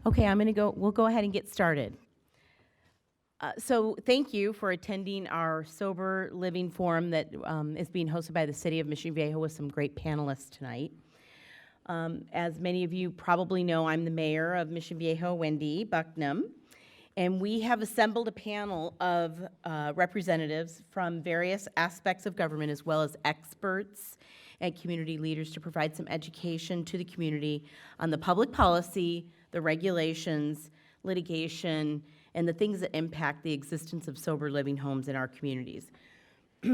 Okay, we'll go ahead and get started. So thank you for attending our Sober Living Forum that is being hosted by the City of Mission Viejo with some great panelists tonight. As many of you probably know, I'm the mayor of Mission Viejo, Wendy Bucknam, and we have assembled a panel of representatives from various aspects of government as well as experts and community leaders to provide some education to the community on the public policy, the regulations, litigation, and the things that impact the existence of sober living homes in our communities.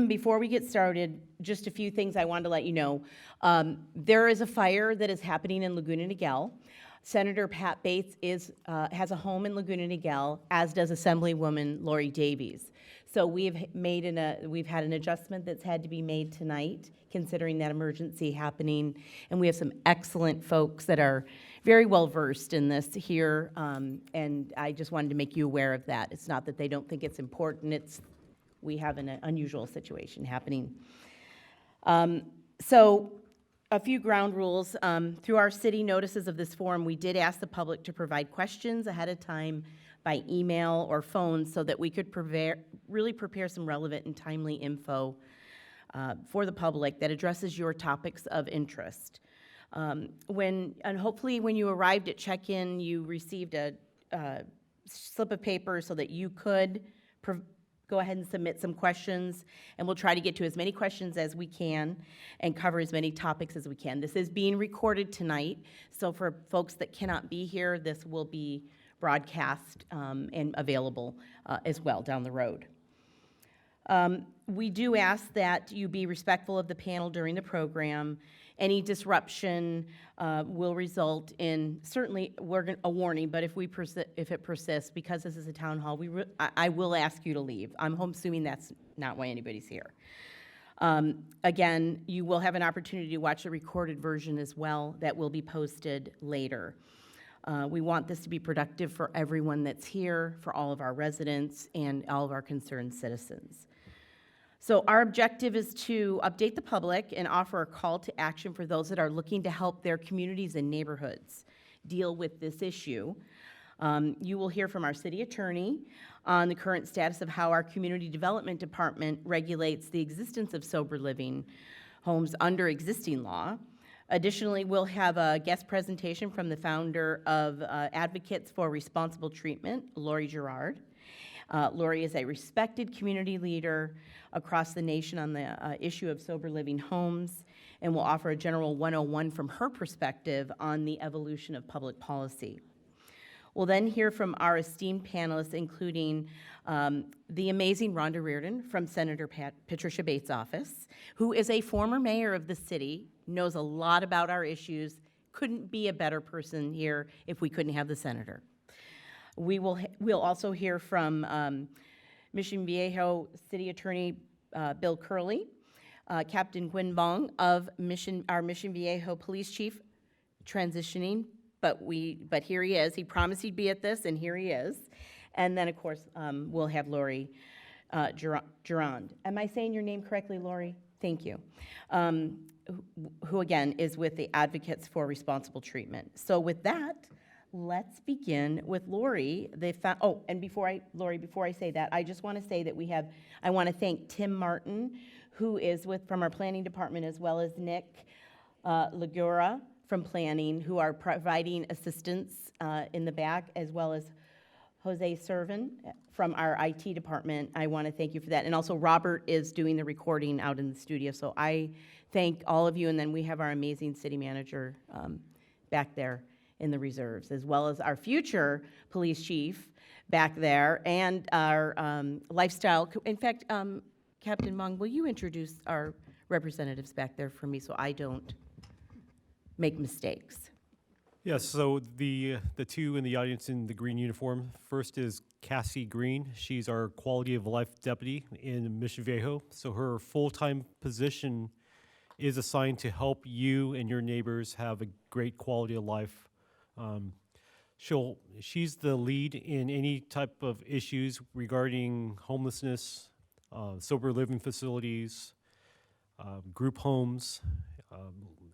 Before we get started, just a few things I wanted to let you know. There is a fire that is happening in Laguna Niguel. Senator Pat Bates has a home in Laguna Niguel, as does Assemblywoman Lori Davies. So we've had an adjustment that's had to be made tonight, considering that emergency happening, and we have some excellent folks that are very well versed in this here, and I just wanted to make you aware of that. It's not that they don't think it's important, we have an unusual situation happening. So a few ground rules. Through our city notices of this forum, we did ask the public to provide questions ahead of time by email or phone so that we could really prepare some relevant and timely info for the public that addresses your topics of interest. And hopefully when you arrived at check-in, you received a slip of paper so that you could go ahead and submit some questions, and we'll try to get to as many questions as we can and cover as many topics as we can. This is being recorded tonight, so for folks that cannot be here, this will be broadcast and available as well down the road. We do ask that you be respectful of the panel during the program. Any disruption will result in, certainly a warning, but if it persists, because this is a town hall, I will ask you to leave. I'm assuming that's not why anybody's here. Again, you will have an opportunity to watch the recorded version as well that will be posted later. We want this to be productive for everyone that's here, for all of our residents, and all of our concerned citizens. So our objective is to update the public and offer a call to action for those that are looking to help their communities and neighborhoods deal with this issue. You will hear from our city attorney on the current status of how our community development department regulates the existence of sober living homes under existing law. Additionally, we'll have a guest presentation from the founder of Advocates for Responsible Treatment, Lori Gerard. Lori is a respected community leader across the nation on the issue of sober living homes, and will offer a general 101 from her perspective on the evolution of public policy. We'll then hear from our esteemed panelists, including the amazing Rhonda Reardon from Senator Patricia Bates' office, who is a former mayor of the city, knows a lot about our issues, couldn't be a better person here if we couldn't have the senator. We'll also hear from Mission Viejo City Attorney Bill Curley, Captain Gwyn Bong of our Mission Viejo Police Chief, transitioning, but here he is. He promised he'd be at this, and here he is. And then, of course, we'll have Lori Gerard. Am I saying your name correctly, Lori? Thank you. Who again is with the Advocates for Responsible Treatment. So with that, let's begin with Lori. And before I say that, I just want to say that I want to thank Tim Martin, who is from our planning department, as well as Nick Ligura from planning, who are providing assistance in the back, as well as Jose Servin from our IT department. I want to thank you for that. And also Robert is doing the recording out in the studio. So I thank all of you. And then we have our amazing city manager back there in the reserves, as well as our future police chief back there, and our lifestyle. In fact, Captain Mung, will you introduce our representatives back there for me so I don't make mistakes? Yes, so the two in the audience in the green uniform. First is Cassie Green. She's our quality of life deputy in Mission Viejo. So her full-time position is assigned to help you and your neighbors have a great quality of life. She's the lead in any type of issues regarding homelessness, sober living facilities, group homes,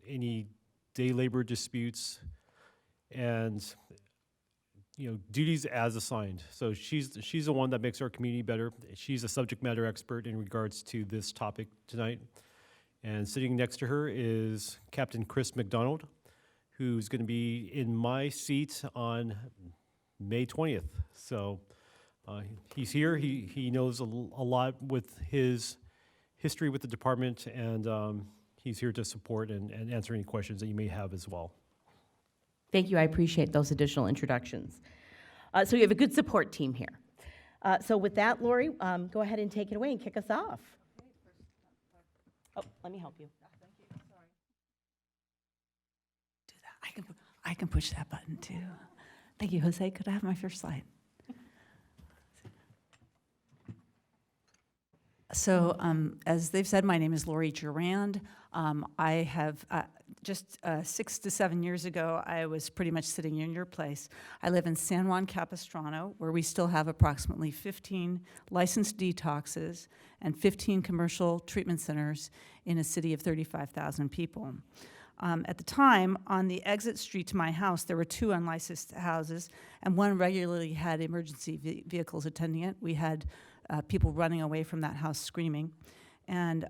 any day labor disputes, and duties as assigned. So she's the one that makes our community better. She's a subject matter expert in regards to this topic tonight. And sitting next to her is Captain Chris McDonald, who's going to be in my seat on May 20th. So he's here. He knows a lot with his history with the department, and he's here to support and answer any questions that you may have as well. Thank you. I appreciate those additional introductions. So we have a good support team here. So with that, Lori, go ahead and take it away and kick us off. Oh, let me help you. Thank you. Sorry. Do that. I can push that button too. Thank you, Jose. Could I have my first slide? So, as they've said, my name is Lori Durand. I have just 6 to 7 years ago, I was pretty much sitting in your place. I live in San Juan Capistrano, where we still have approximately 15 licensed detoxes and 15 commercial treatment centers in a city of 35,000 people. At the time, on the exit street to my house, there were 2 unlicensed houses, and one regularly had emergency vehicles attending it. We had people running away from that house screaming. And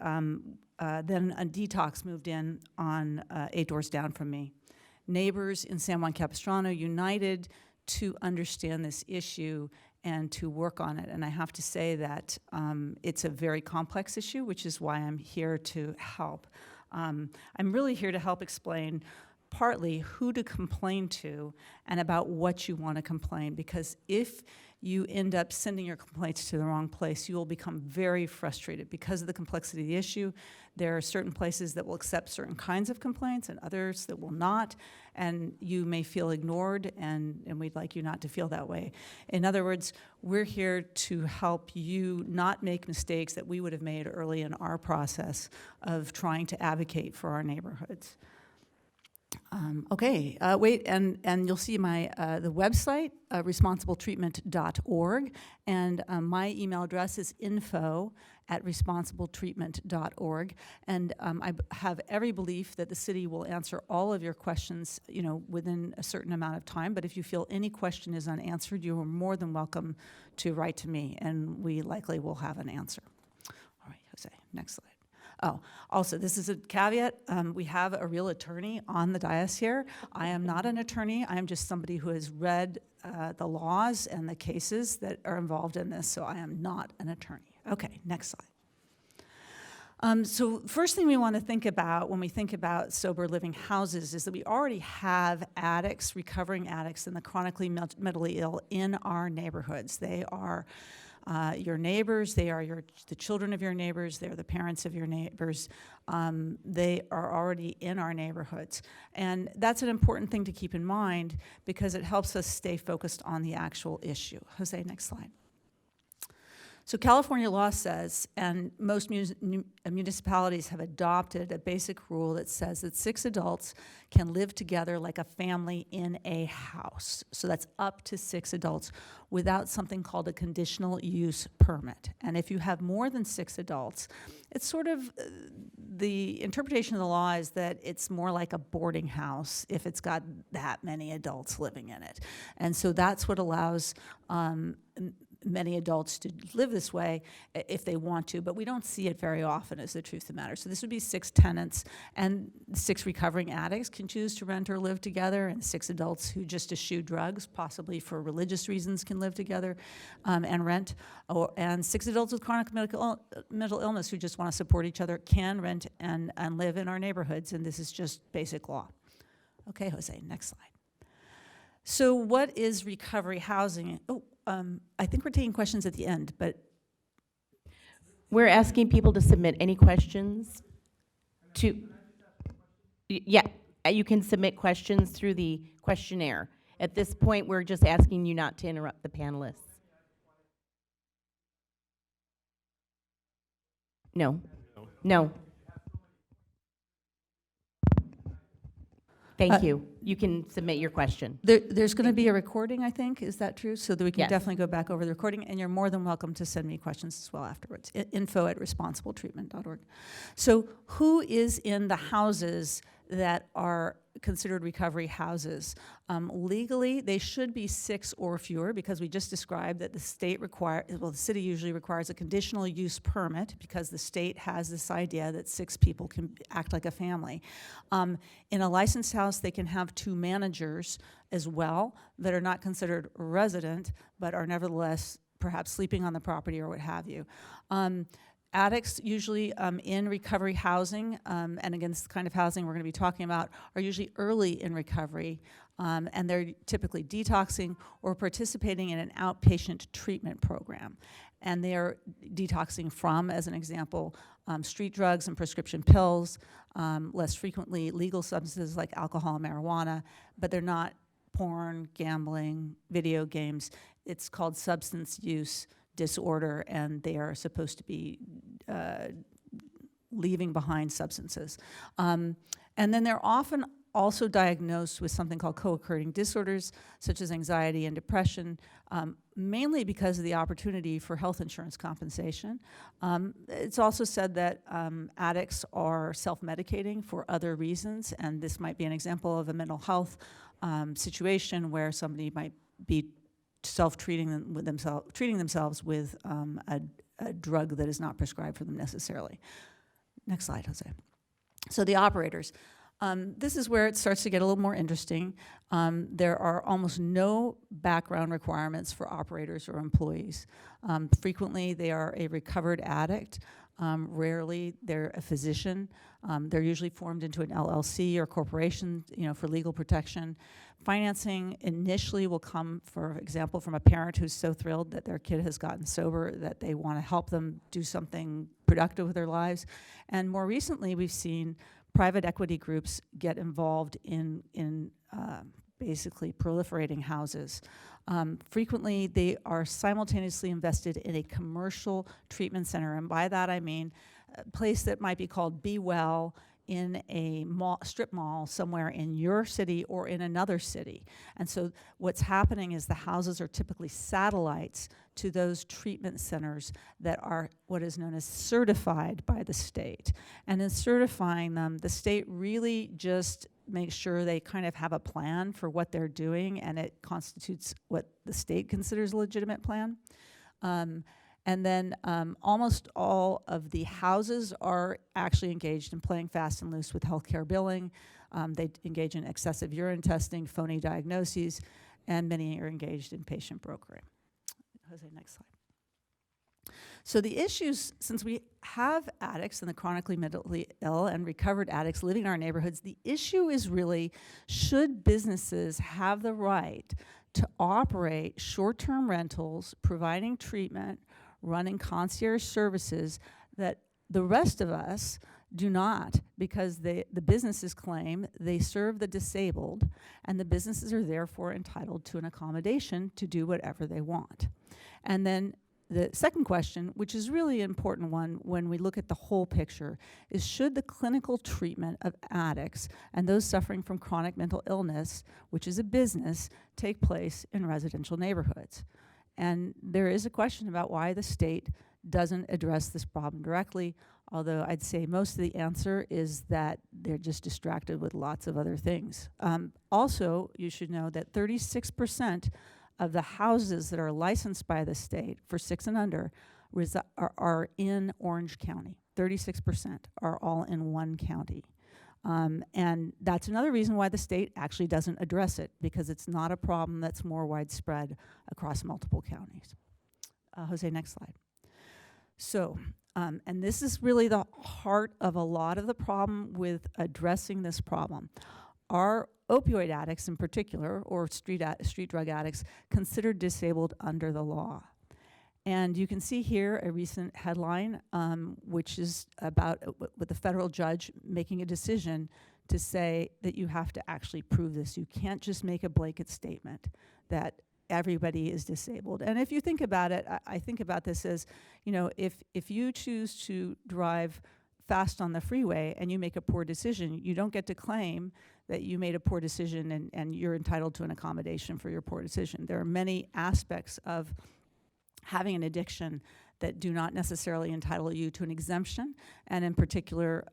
then a detox moved in on 8 doors down from me. Neighbors in San Juan Capistrano united to understand this issue and to work on it. And I have to say that it's a very complex issue, which is why I'm here to help. I'm really here to help explain partly who to complain to and about what you want to complain, because if you end up sending your complaints to the wrong place, you will become very frustrated because of the complexity of the issue. There are certain places that will accept certain kinds of complaints and others that will not, and you may feel ignored, and we'd like you not to feel that way. In other words, we're here to help you not make mistakes that we would have made early in our process of trying to advocate for our neighborhoods. Wait, and you'll see my the website, responsibletreatment.org, and my email address is info@responsibletreatment.org, and I have every belief that the city will answer all of your questions, within a certain amount of time, but if you feel any question is unanswered, you are more than welcome to write to me, and we likely will have an answer. All right, Jose, next slide. Oh, also, this is a caveat. We have a real attorney on the dais here. I am not an attorney. I am just somebody who has read the laws and the cases that are involved in this, so I am not an attorney. Okay, next slide. So first thing we want to think about when we think about sober living houses is that we already have addicts, recovering addicts, and the chronically mentally ill in our neighborhoods. They are your neighbors, they are the children of your neighbors, they're the parents of your neighbors. They are already in our neighborhoods. And that's an important thing to keep in mind because it helps us stay focused on the actual issue. Jose, next slide. So California law says, and most municipalities have adopted a basic rule that says that 6 adults can live together like a family in a house. So that's up to 6 adults without something called a conditional use permit. And if you have more than 6 adults, it's sort of, the interpretation of the law is that it's more like a boarding house if it's got that many adults living in it. And so that's what allows many adults to live this way if they want to, but we don't see it very often, is the truth of the matter. So this would be 6 tenants, and 6 recovering addicts can choose to rent or live together, and 6 adults who just eschew drugs, possibly for religious reasons, can live together and rent, and 6 adults with chronic mental illness who just want to support each other can rent and live in our neighborhoods, and this is just basic law. Okay, Jose, next slide. So what is recovery housing? I think we're taking questions at the end, but We're asking people to submit any questions to, yeah, you can submit questions through the questionnaire. At this point, we're just asking you not to interrupt the panelists. No. No. Thank you. You can submit your question. there's going to be a recording, I think. Is that true? So that we can Yes. definitely go back over the recording, and you're more than welcome to send me questions as well afterwards. info@responsibletreatment.org. So who is in the houses that are considered recovery houses. Legally, they should be 6 or fewer because we just described that the the city usually requires a conditional use permit because the state has this idea that 6 people can act like a family. In a licensed house, they can have 2 managers as well that are not considered resident, but are nevertheless perhaps sleeping on the property or what have you. Addicts usually in recovery housing, and again, this kind of housing we're going to be talking about, are usually early in recovery, and they're typically detoxing or participating in an outpatient treatment program. And they are detoxing from, as an example, street drugs and prescription pills, less frequently legal substances like alcohol and marijuana, but they're not porn, gambling, video games. It's called substance use disorder, and they are supposed to be leaving behind substances. And then they're often also diagnosed with something called co-occurring disorders, such as anxiety and depression, mainly because of the opportunity for health insurance compensation. It's also said that addicts are self-medicating for other reasons, and this might be an example of a mental health situation where somebody might be treating themselves with a drug that is not prescribed for them necessarily. Next slide, Jose. So the operators. This is where it starts to get a little more interesting. There are almost no background requirements for operators or employees. Frequently, they are a recovered addict. Rarely, they're a physician. They're usually formed into an LLC or corporation, for legal protection. Financing initially will come, for example, from a parent who's so thrilled that their kid has gotten sober that they want to help them do something productive with their lives. And more recently, we've seen private equity groups get involved in basically proliferating houses. Frequently, they are simultaneously invested in a commercial treatment center, and by that I mean a place that might be called Be Well in a strip mall somewhere in your city or in another city. And so what's happening is the houses are typically satellites to those treatment centers that are what is known as certified by the state. And in certifying them, the state really just makes sure they kind of have a plan for what they're doing, and it constitutes what the state considers a legitimate plan. And then almost all of the houses are actually engaged in playing fast and loose with healthcare billing. They engage in excessive urine testing, phony diagnoses, and many are engaged in patient brokering. Jose, next slide. So the issues, since we have addicts and the chronically mentally ill and recovered addicts living in our neighborhoods, the issue is really, should businesses have the right to operate short-term rentals, providing treatment, running concierge services that the rest of us do not, because the businesses claim they serve the disabled, and the businesses are therefore entitled to an accommodation to do whatever they want. And then the second question, which is really an important one when we look at the whole picture, is should the clinical treatment of addicts and those suffering from chronic mental illness, which is a business, take place in residential neighborhoods? And there is a question about why the state doesn't address this problem directly, although I'd say most of the answer is that they're just distracted with lots of other things. Also, you should know that 36% of the houses that are licensed by the state for 6 and under are in Orange County. 36% are all in one county. And that's another reason why the state actually doesn't address it, because it's not a problem that's more widespread across multiple counties. Jose, next slide. So, and this is really the heart of a lot of the problem with addressing this problem. Are opioid addicts in particular, or street drug addicts, considered disabled under the law? And you can see here a recent headline, which is about with the federal judge making a decision to say that you have to actually prove this. You can't just make a blanket statement that everybody is disabled. And if you think about it, I think about this as, if you choose to drive fast on the freeway and you make a poor decision, you don't get to claim that you made a poor decision and you're entitled to an accommodation for your poor decision. There are many aspects of having an addiction that do not necessarily entitle you to an exemption, and in particular,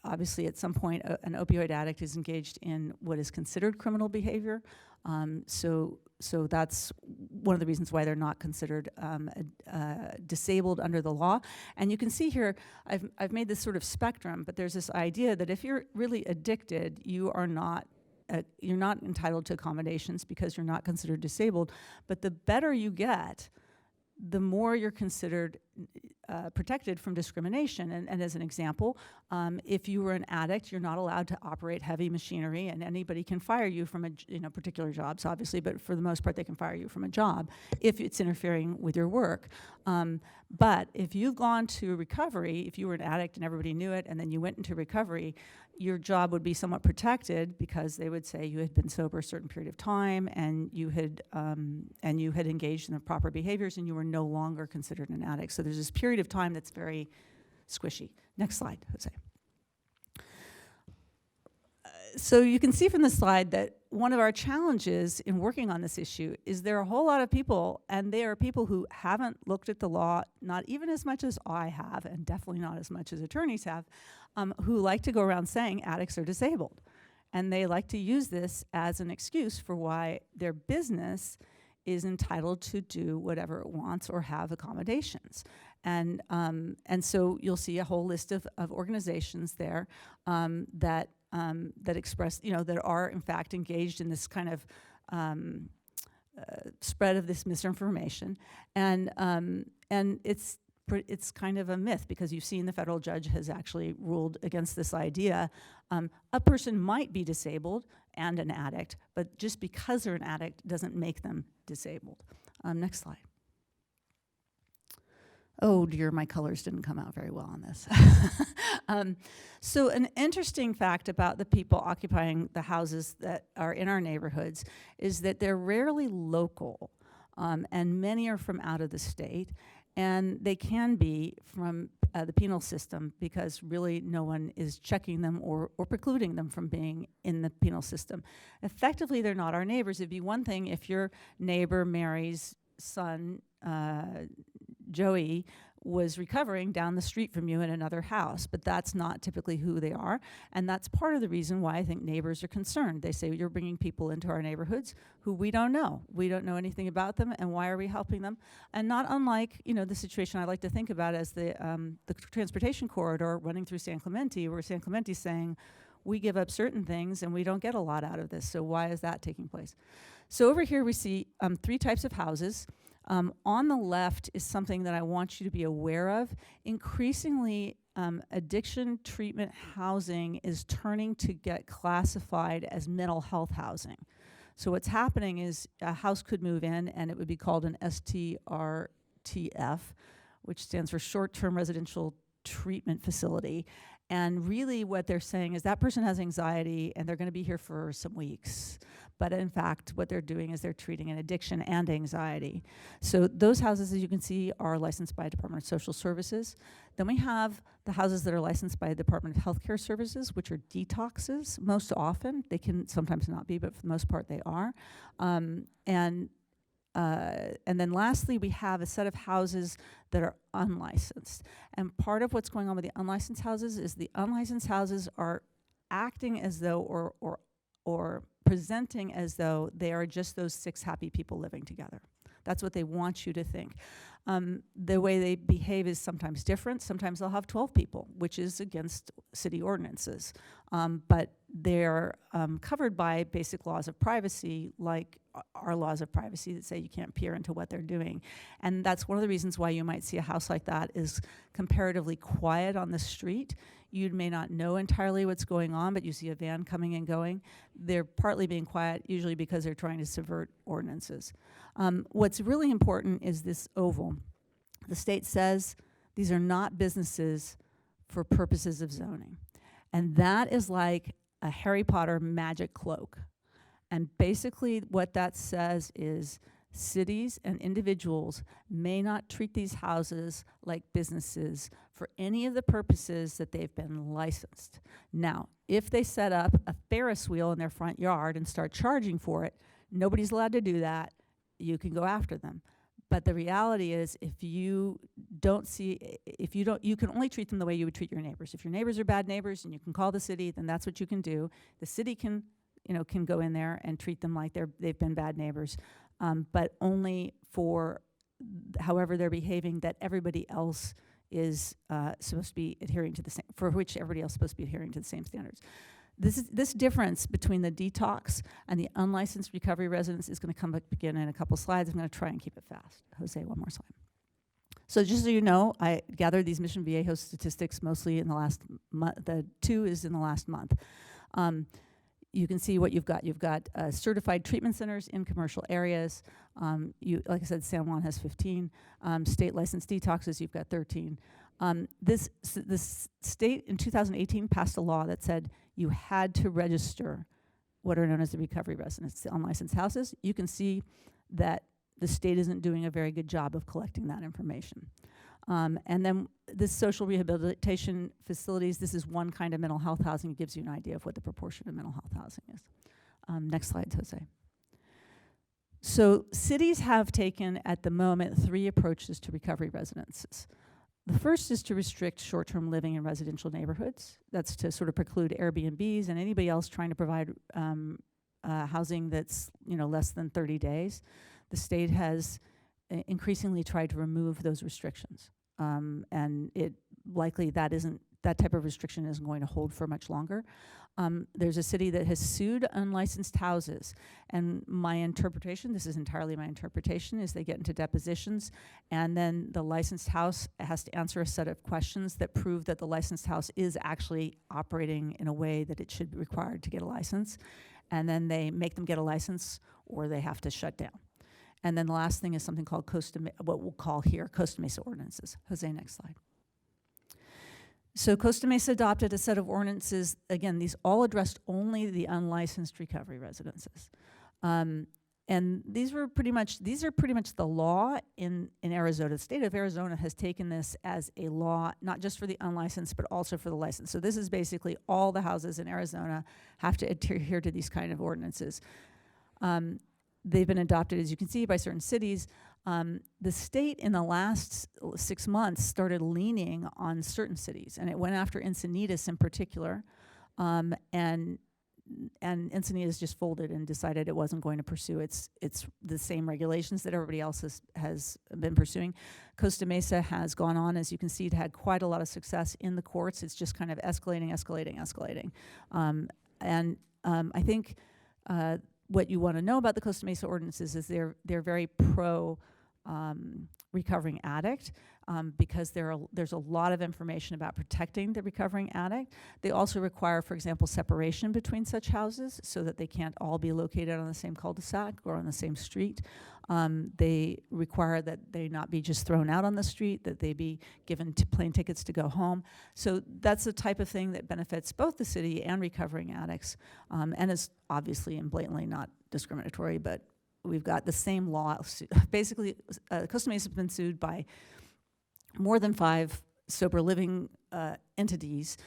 obviously at some point an opioid addict is engaged in what is considered criminal behavior. So that's one of the reasons why they're not considered disabled under the law. And you can see here, I've made this sort of spectrum, but there's this idea that if you're really addicted, you're not entitled to accommodations because you're not considered disabled. But the better you get, the more you're considered protected from discrimination. And as an example, if you were an addict, you're not allowed to operate heavy machinery, and anybody can fire you from particular jobs, obviously, but for the most part, they can fire you from a job if it's interfering with your work. But if you've gone to recovery, if you were an addict and everybody knew it, and then you went into recovery, your job would be somewhat protected because they would say you had been sober a certain period of time and you had engaged in the proper behaviors and you were no longer considered an addict. So there's this period of time that's very squishy. Next slide, Jose. So you can see from the slide that one of our challenges in working on this issue is there are a whole lot of people, and they are people who haven't looked at the law, not even as much as I have, and definitely not as much as attorneys have, who like to go around saying addicts are disabled. And they like to use this as an excuse for why their business is entitled to do whatever it wants or have accommodations. And so you'll see a whole list of organizations there that express, that are in fact engaged in this kind of spread of this misinformation, and it's kind of a myth because you've seen the federal judge has actually ruled against this idea. A person might be disabled and an addict, but just because they're an addict doesn't make them disabled. Next slide. Oh dear, my colors didn't come out very well on this. So an interesting fact about the people occupying the houses that are in our neighborhoods is that they're rarely local, and many are from out of the state, and they can be from the penal system because really no one is checking them or precluding them from being in the penal system. Effectively, they're not our neighbors. It'd be one thing if your neighbor Mary's son, Joey, was recovering down the street from you in another house, but that's not typically who they are, and that's part of the reason why I think neighbors are concerned. They say, you're bringing people into our neighborhoods who we don't know. We don't know anything about them, and why are we helping them? And not unlike, the situation I like to think about as the transportation corridor running through San Clemente, where San Clemente's saying, we give up certain things and we don't get a lot out of this, so why is that taking place? So over here we see 3 types of houses. On the left is something that I want you to be aware of. Increasingly, addiction treatment housing is turning to get classified as mental health housing. So what's happening is a house could move in and it would be called an STRTF, which stands for Short-Term Residential Treatment Facility. And really what they're saying is that person has anxiety and they're going to be here for some weeks. But in fact, what they're doing is they're treating an addiction and anxiety. So those houses, as you can see, are licensed by Department of Social Services. Then we have the houses that are licensed by the Department of Healthcare Services, which are detoxes most often. They can sometimes not be, but for the most part they are. And then lastly, we have a set of houses that are unlicensed. And part of what's going on with the unlicensed houses is the unlicensed houses are acting as though or presenting as though they are just those 6 happy people living together. That's what they want you to think. The way they behave is sometimes different. Sometimes they'll have 12 people, which is against city ordinances. But they're covered by basic laws of privacy, like our laws of privacy that say you can't peer into what they're doing. And that's one of the reasons why you might see a house like that is comparatively quiet on the street. You may not know entirely what's going on, but you see a van coming and going. They're partly being quiet, usually because they're trying to subvert ordinances. What's really important is this oval. The state says these are not businesses for purposes of zoning. And that is like a Harry Potter magic cloak. And basically what that says is cities and individuals may not treat these houses like businesses for any of the purposes that they've been licensed. Now, if they set up a Ferris wheel in their front yard and start charging for it, nobody's allowed to do that. You can go after them. But the reality is if you don't see, if you don't, you can only treat them the way you would treat your neighbors. If your neighbors are bad neighbors and you can call the city, then that's what you can do. The city can, can go in there and treat them like they've been bad neighbors, but only for however they're behaving that everybody else is supposed to be adhering to the same, for which everybody else is supposed to be adhering to the same standards. This difference between the detox and the unlicensed recovery residents is going to come up again in a couple slides. I'm going to try and keep it fast. Jose, one more slide. So just so you know, I gathered these Mission Viejo statistics mostly in the last month. The 2 is in the last month. You can see what you've got. You've got certified treatment centers in commercial areas. Like I said, San Juan has 15. State licensed detoxes, you've got 13. This state in 2018 passed a law that said you had to register what are known as the recovery residents, the unlicensed houses. You can see that the state isn't doing a very good job of collecting that information. And then this social rehabilitation facilities, this is one kind of mental health housing. It gives you an idea of what the proportion of mental health housing is. Next slide, Jose. So cities have taken, at the moment, 3 approaches to recovery residences. The first is to restrict short-term living in residential neighborhoods. That's to sort of preclude Airbnbs and anybody else trying to provide housing that's less than 30 days. The state has increasingly tried to remove those restrictions, and it likely that type of restriction isn't going to hold for much longer. There's a city that has sued unlicensed houses, and my interpretation, this is entirely my interpretation, is they get into depositions, and then the licensed house has to answer a set of questions that prove that the licensed house is actually operating in a way that it should be required to get a license, and then they make them get a license or they have to shut down. And then the last thing is something called what we'll call here Costa Mesa ordinances. Jose, next slide. So Costa Mesa adopted a set of ordinances. Again, these all addressed only the unlicensed recovery residences. And these are pretty much the law in Arizona. The state of Arizona has taken this as a law, not just for the unlicensed, but also for the licensed. So this is basically all the houses in Arizona have to adhere to these kind of ordinances. They've been adopted, as you can see, by certain cities. The state in the last 6 months started leaning on certain cities, and it went after Encinitas in particular. And Encinitas just folded and decided it wasn't going to pursue its the same regulations that everybody else has been pursuing. Costa Mesa has gone on, as you can see, it had quite a lot of success in the courts. It's just kind of escalating. I think what you want to know about the Costa Mesa ordinances is they're very pro recovering addict, because there's a lot of information about protecting the recovering addict. They also require, for example, separation between such houses so that they can't all be located on the same cul-de-sac or on the same street. They require that they not be just thrown out on the street, that they be given plane tickets to go home. So that's the type of thing that benefits both the city and recovering addicts, and is obviously and blatantly not discriminatory, but we've got the same law. Basically, Costa Mesa has been sued by more than 5 sober living entities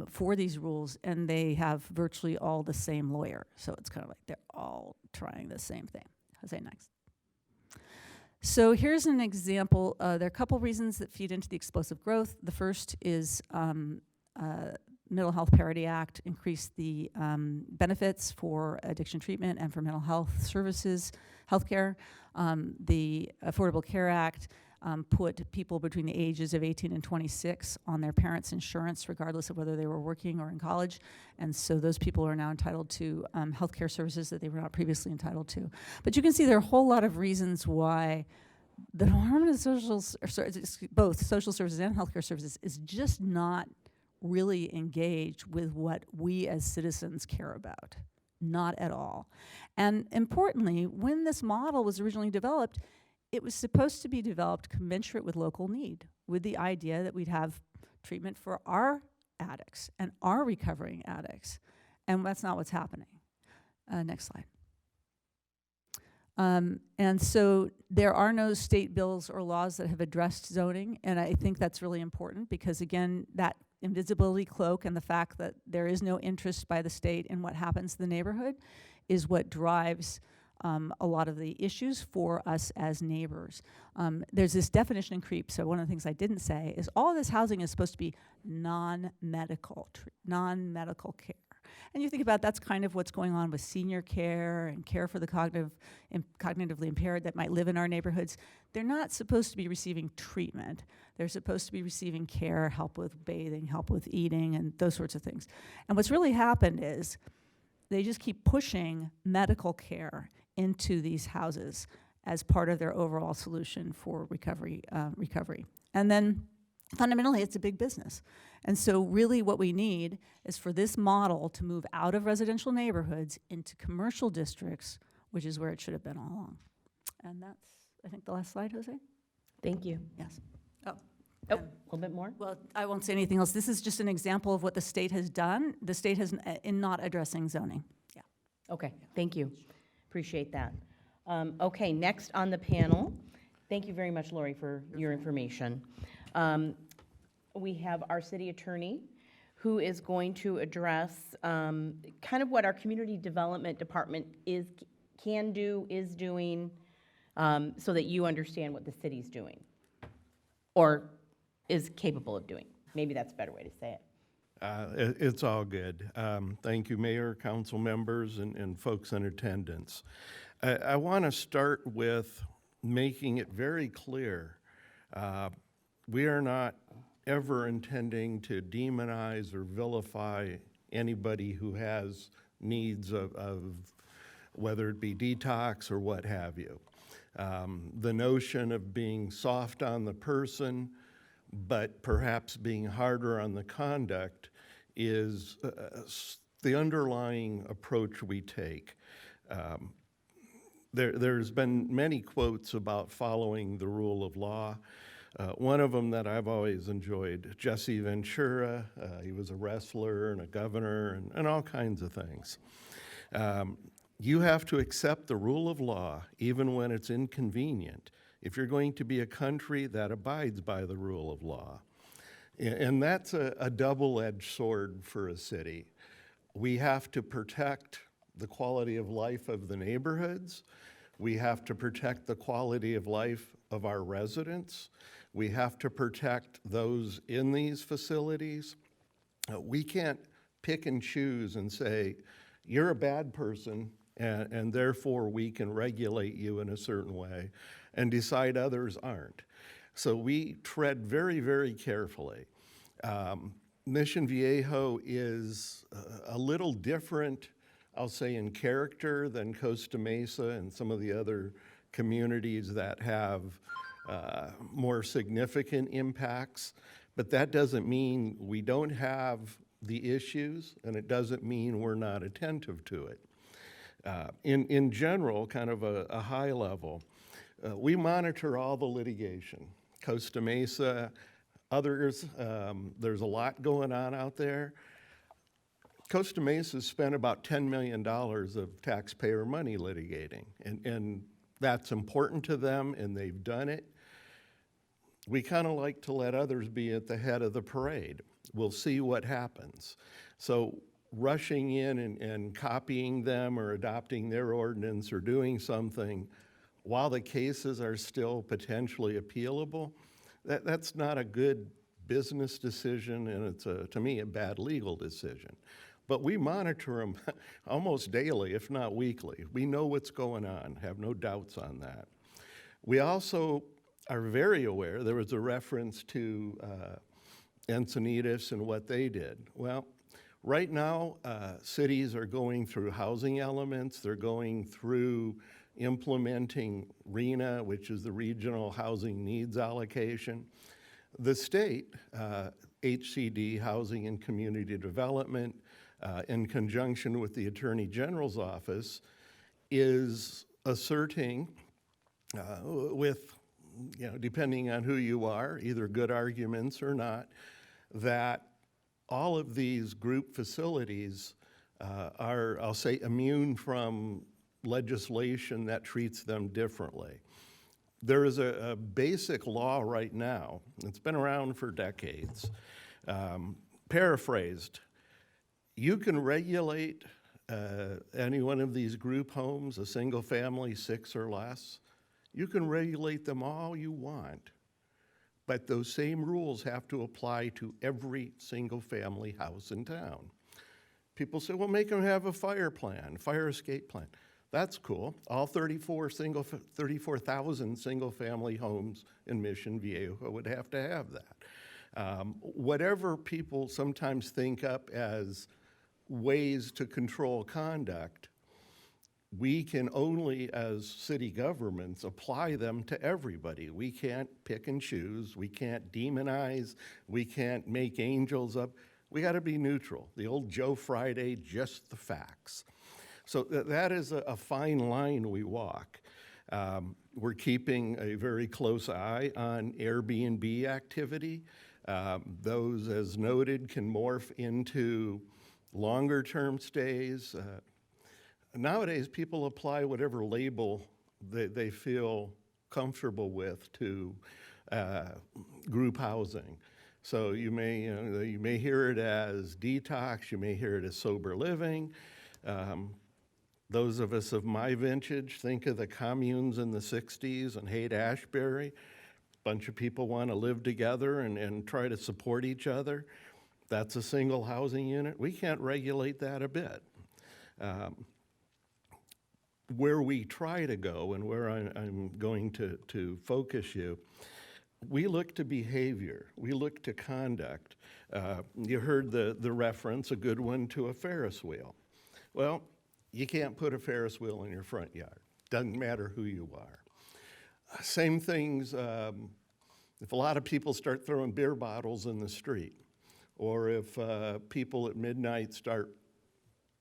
for these rules, and they have virtually all the same lawyer. So it's kind of like they're all trying the same thing. Jose, next. So here's an example. There are a couple reasons that feed into the explosive growth. The first is Mental Health Parity Act increased the benefits for addiction treatment and for mental health services, healthcare. The Affordable Care Act put people between the ages of 18 and 26 on their parents' insurance, regardless of whether they were working or in college. And so those people are now entitled to healthcare services that they were not previously entitled to. But you can see there are a whole lot of reasons why the Department of both social services and healthcare services is just not really engaged with what we as citizens care about. Not at all. And importantly, when this model was originally developed, it was supposed to be developed commensurate with local need, with the idea that we'd have treatment for our addicts and our recovering addicts. And that's not what's happening. Next slide. And so there are no state bills or laws that have addressed zoning, and I think that's really important because, again, that invisibility cloak and the fact that there is no interest by the state in what happens in the neighborhood is what drives a lot of the issues for us as neighbors. There's this definition in CREEP, so one of the things I didn't say is all of this housing is supposed to be non-medical care. And you think about that's kind of what's going on with senior care and care for the cognitively impaired that might live in our neighborhoods. They're not supposed to be receiving treatment. They're supposed to be receiving care, help with bathing, help with eating, and those sorts of things. And what's really happened is they just keep pushing medical care into these houses as part of their overall solution for recovery. And then fundamentally, it's a big business. And so really what we need is for this model to move out of residential neighborhoods into commercial districts, which is where it should have been all along. And that's, I think, the last slide, Jose? Thank you. Yes. Oh, a little bit more? Well, I won't say anything else. This is just an example of what the state has done. The state has, in not addressing zoning. Yeah. Okay, thank you. Appreciate that. Okay, next on the panel, thank you very much, Lori, for your information. We have our city attorney who is going to address kind of what our community development department can do, is doing, so that you understand what the city's doing or is capable of doing. Maybe that's a better way to say it. It's all good. Thank you, Mayor, council members, and folks in attendance. I want to start with making it very clear. We are not ever intending to demonize or vilify anybody who has needs of whether it be detox or what have you. The notion of being soft on the person, but perhaps being harder on the conduct is the underlying approach we take. There's been many quotes about following the rule of law. One of them that I've always enjoyed, Jesse Ventura, he was a wrestler and a governor and all kinds of things. You have to accept the rule of law even when it's inconvenient if you're going to be a country that abides by the rule of law. And that's a double-edged sword for a city. We have to protect the quality of life of the neighborhoods. We have to protect the quality of life of our residents. We have to protect those in these facilities. We can't pick and choose and say, you're a bad person, and therefore we can regulate you in a certain way and decide others aren't. So we tread very, very carefully. Mission Viejo is a little different, I'll say, in character than Costa Mesa and some of the other communities that have more significant impacts. But that doesn't mean we don't have the issues, and it doesn't mean we're not attentive to it. In general, kind of a high level, we monitor all the litigation. Costa Mesa, others, there's a lot going on out there. Costa Mesa spent about $10 million of taxpayer money litigating, and that's important to them, and they've done it. We kind of like to let others be at the head of the parade. We'll see what happens. So rushing in and copying them or adopting their ordinance or doing something while the cases are still potentially appealable, that's not a good business decision, and it's, to me, a bad legal decision. But we monitor them almost daily, if not weekly. We know what's going on, have no doubts on that. We also are very aware, there was a reference to Encinitas and what they did. Well, right now, cities are going through housing elements. They're going through implementing RHNA, which is the Regional Housing Needs Allocation. The state, HCD, Housing and Community Development, in conjunction with the Attorney General's office, is asserting with, depending on who you are, either good arguments or not, that all of these group facilities are, I'll say, immune from legislation that treats them differently. There is a basic law right now, it's been around for decades, paraphrased, you can regulate any one of these group homes, a single family, 6 or less, you can regulate them all you want, but those same rules have to apply to every single family house in town. People say, well, make them have a fire plan, fire escape plan. That's cool. All 34,000 single-family homes in Mission Viejo would have to have that. Whatever people sometimes think up as ways to control conduct, we can only, as city governments, apply them to everybody. We can't pick and choose. We can't demonize. We can't make angels up. We got to be neutral. The old Joe Friday, just the facts. So that is a fine line we walk. We're keeping a very close eye on Airbnb activity. Those, as noted, can morph into longer-term stays. Nowadays, people apply whatever label they feel comfortable with to group housing. So you may hear it as detox, you may hear it as sober living. Those of us of my vintage think of the communes in the 60s and Haight-Ashbury. A bunch of people want to live together and try to support each other. That's a single housing unit. We can't regulate that a bit. Where we try to go and where I'm going to focus you, we look to behavior. We look to conduct. You heard the reference, a good one, to a Ferris wheel. Well, you can't put a Ferris wheel in your front yard. Doesn't matter who you are. Same things, if a lot of people start throwing beer bottles in the street, or if people at midnight start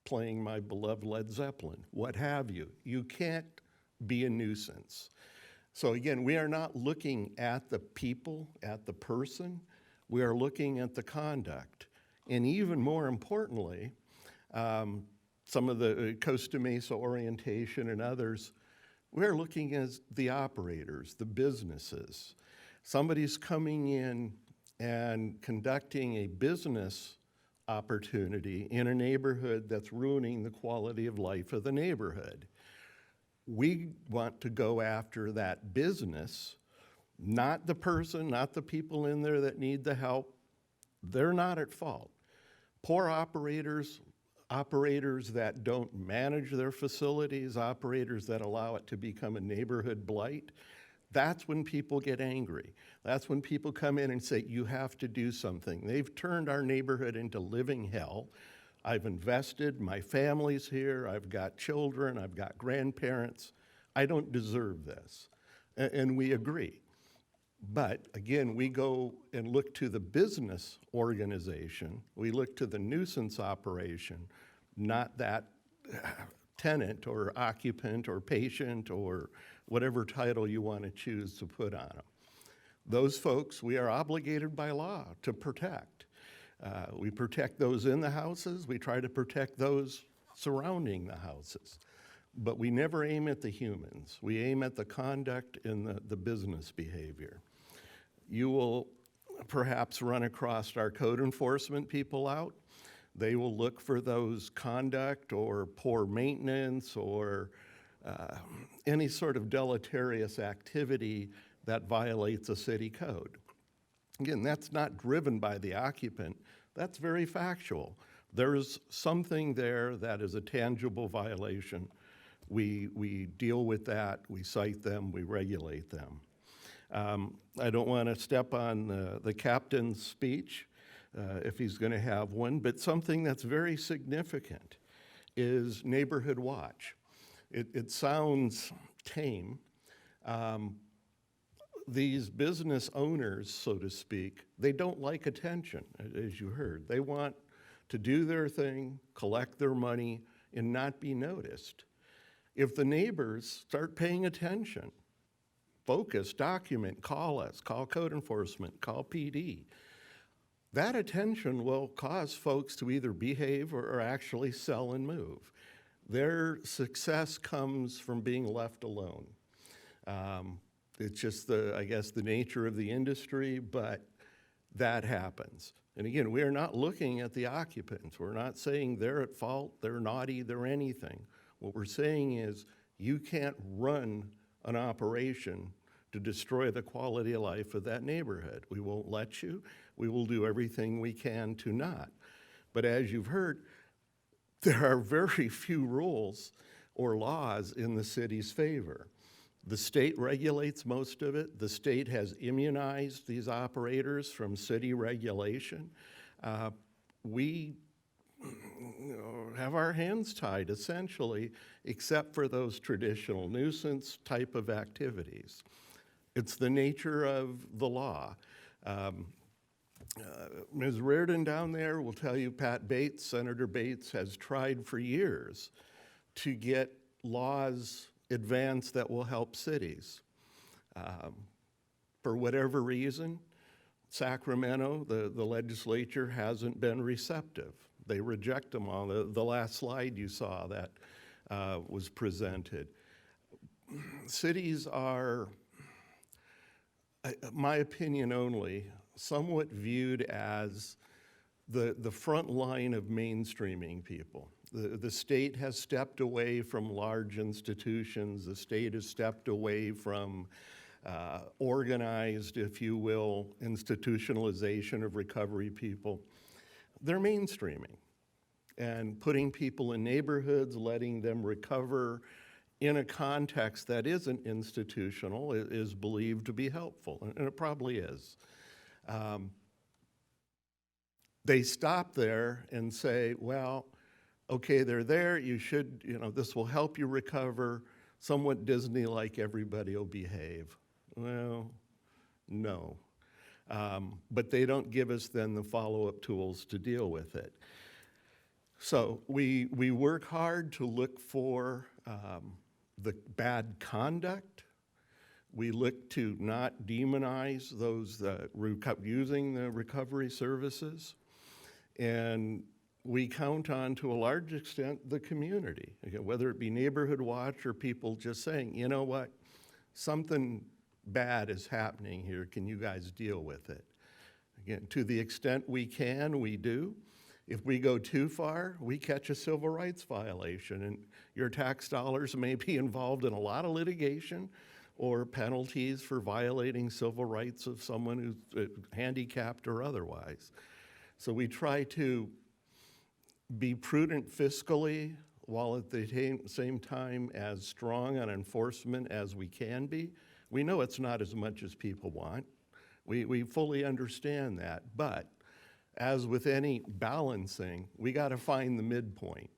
playing my beloved Led Zeppelin, what have you, you can't be a nuisance. So again, we are not looking at the people, at the person, we are looking at the conduct. And even more importantly, some of the Costa Mesa orientation and others, we're looking as the operators, the businesses. Somebody's coming in and conducting a business opportunity in a neighborhood that's ruining the quality of life of the neighborhood. We want to go after that business, not the person, not the people in there that need the help. They're not at fault. Poor operators that don't manage their facilities, operators that allow it to become a neighborhood blight, that's when people get angry. That's when people come in and say, you have to do something. They've turned our neighborhood into living hell. I've invested, my family's here, I've got children, I've got grandparents. I don't deserve this. And we agree. But again, we go and look to the business organization, we look to the nuisance operation, not that tenant or occupant or patient or whatever title you want to choose to put on them. Those folks we are obligated by law to protect. We protect those in the houses, we try to protect those surrounding the houses. But we never aim at the humans. We aim at the conduct and the business behavior. You will perhaps run across our code enforcement people out. They will look for those conduct or poor maintenance or any sort of deleterious activity that violates a city code. Again, that's not driven by the occupant. That's very factual. There's something there that is a tangible violation. We deal with that, we cite them, we regulate them. I don't want to step on the captain's speech if he's going to have one, but something that's very significant is neighborhood watch. It sounds tame. These business owners, so to speak, they don't like attention, as you heard. They want to do their thing, collect their money, and not be noticed. If the neighbors start paying attention, focus, document, call us, call code enforcement, call PD, that attention will cause folks to either behave or actually sell and move. Their success comes from being left alone. It's just I guess the nature of the industry, but that happens. And again, we are not looking at the occupants. We're not saying they're at fault, they're naughty, they're anything. What we're saying is you can't run an operation to destroy the quality of life of that neighborhood. We won't let you. We will do everything we can to not. But as you've heard, there are very few rules or laws in the city's favor. The state regulates most of it. The state has immunized these operators from city regulation. We have our hands tied, essentially, except for those traditional nuisance type of activities. It's the nature of the law. Ms. Reardon down there will tell you Pat Bates, Senator Bates, has tried for years to get laws advanced that will help cities. For whatever reason, Sacramento, the legislature hasn't been receptive. They reject them all. The last slide you saw that was presented. Cities are, my opinion only, somewhat viewed as the front line of mainstreaming people. The state has stepped away from large institutions. The state has stepped away from organized, if you will, institutionalization of recovery people. They're mainstreaming and putting people in neighborhoods, letting them recover in a context that isn't institutional, is believed to be helpful, and it probably is. They stop there and say, well, okay, they're there, you should, this will help you recover, somewhat Disney-like, everybody will behave. Well, no. But they don't give us then the follow-up tools to deal with it. So we work hard to look for the bad conduct. We look to not demonize those using the recovery services. And we count on, to a large extent, the community, again, whether it be Neighborhood Watch or people just saying, you know what, something bad is happening here, can you guys deal with it? Again, to the extent we can, we do. If we go too far, we catch a civil rights violation, and your tax dollars may be involved in a lot of litigation or penalties for violating civil rights of someone who's handicapped or otherwise. So we try to be prudent fiscally while at the same time as strong on enforcement as we can be. We know it's not as much as people want. We fully understand that, but as with any balancing, we got to find the midpoint.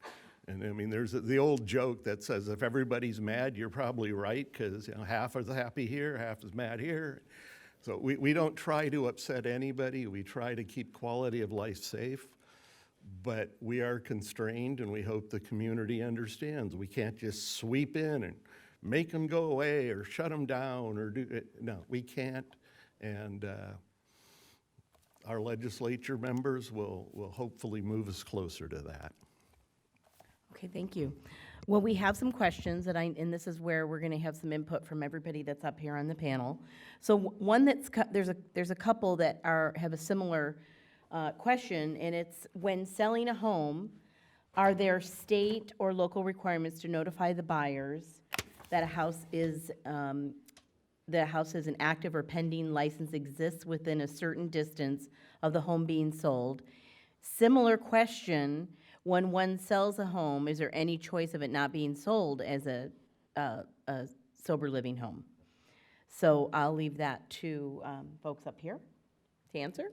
And I mean, there's the old joke that says if everybody's mad, you're probably right, because half is happy here, half is mad here. So we don't try to upset anybody. We try to keep quality of life safe, but we are constrained, and we hope the community understands. We can't just sweep in and make them go away or shut them down or do it. No, we can't. And our legislature members will hopefully move us closer to that. Okay, thank you. Well, we have some questions and this is where we're going to have some input from everybody that's up here on the panel. So one there's a couple that have a similar question, and it's when selling a home, are there state or local requirements to notify the buyers that a house is an active or pending license exists within a certain distance of the home being sold? Similar question, when one sells a home, is there any choice of it not being sold as a sober living home? So I'll leave that to folks up here to answer.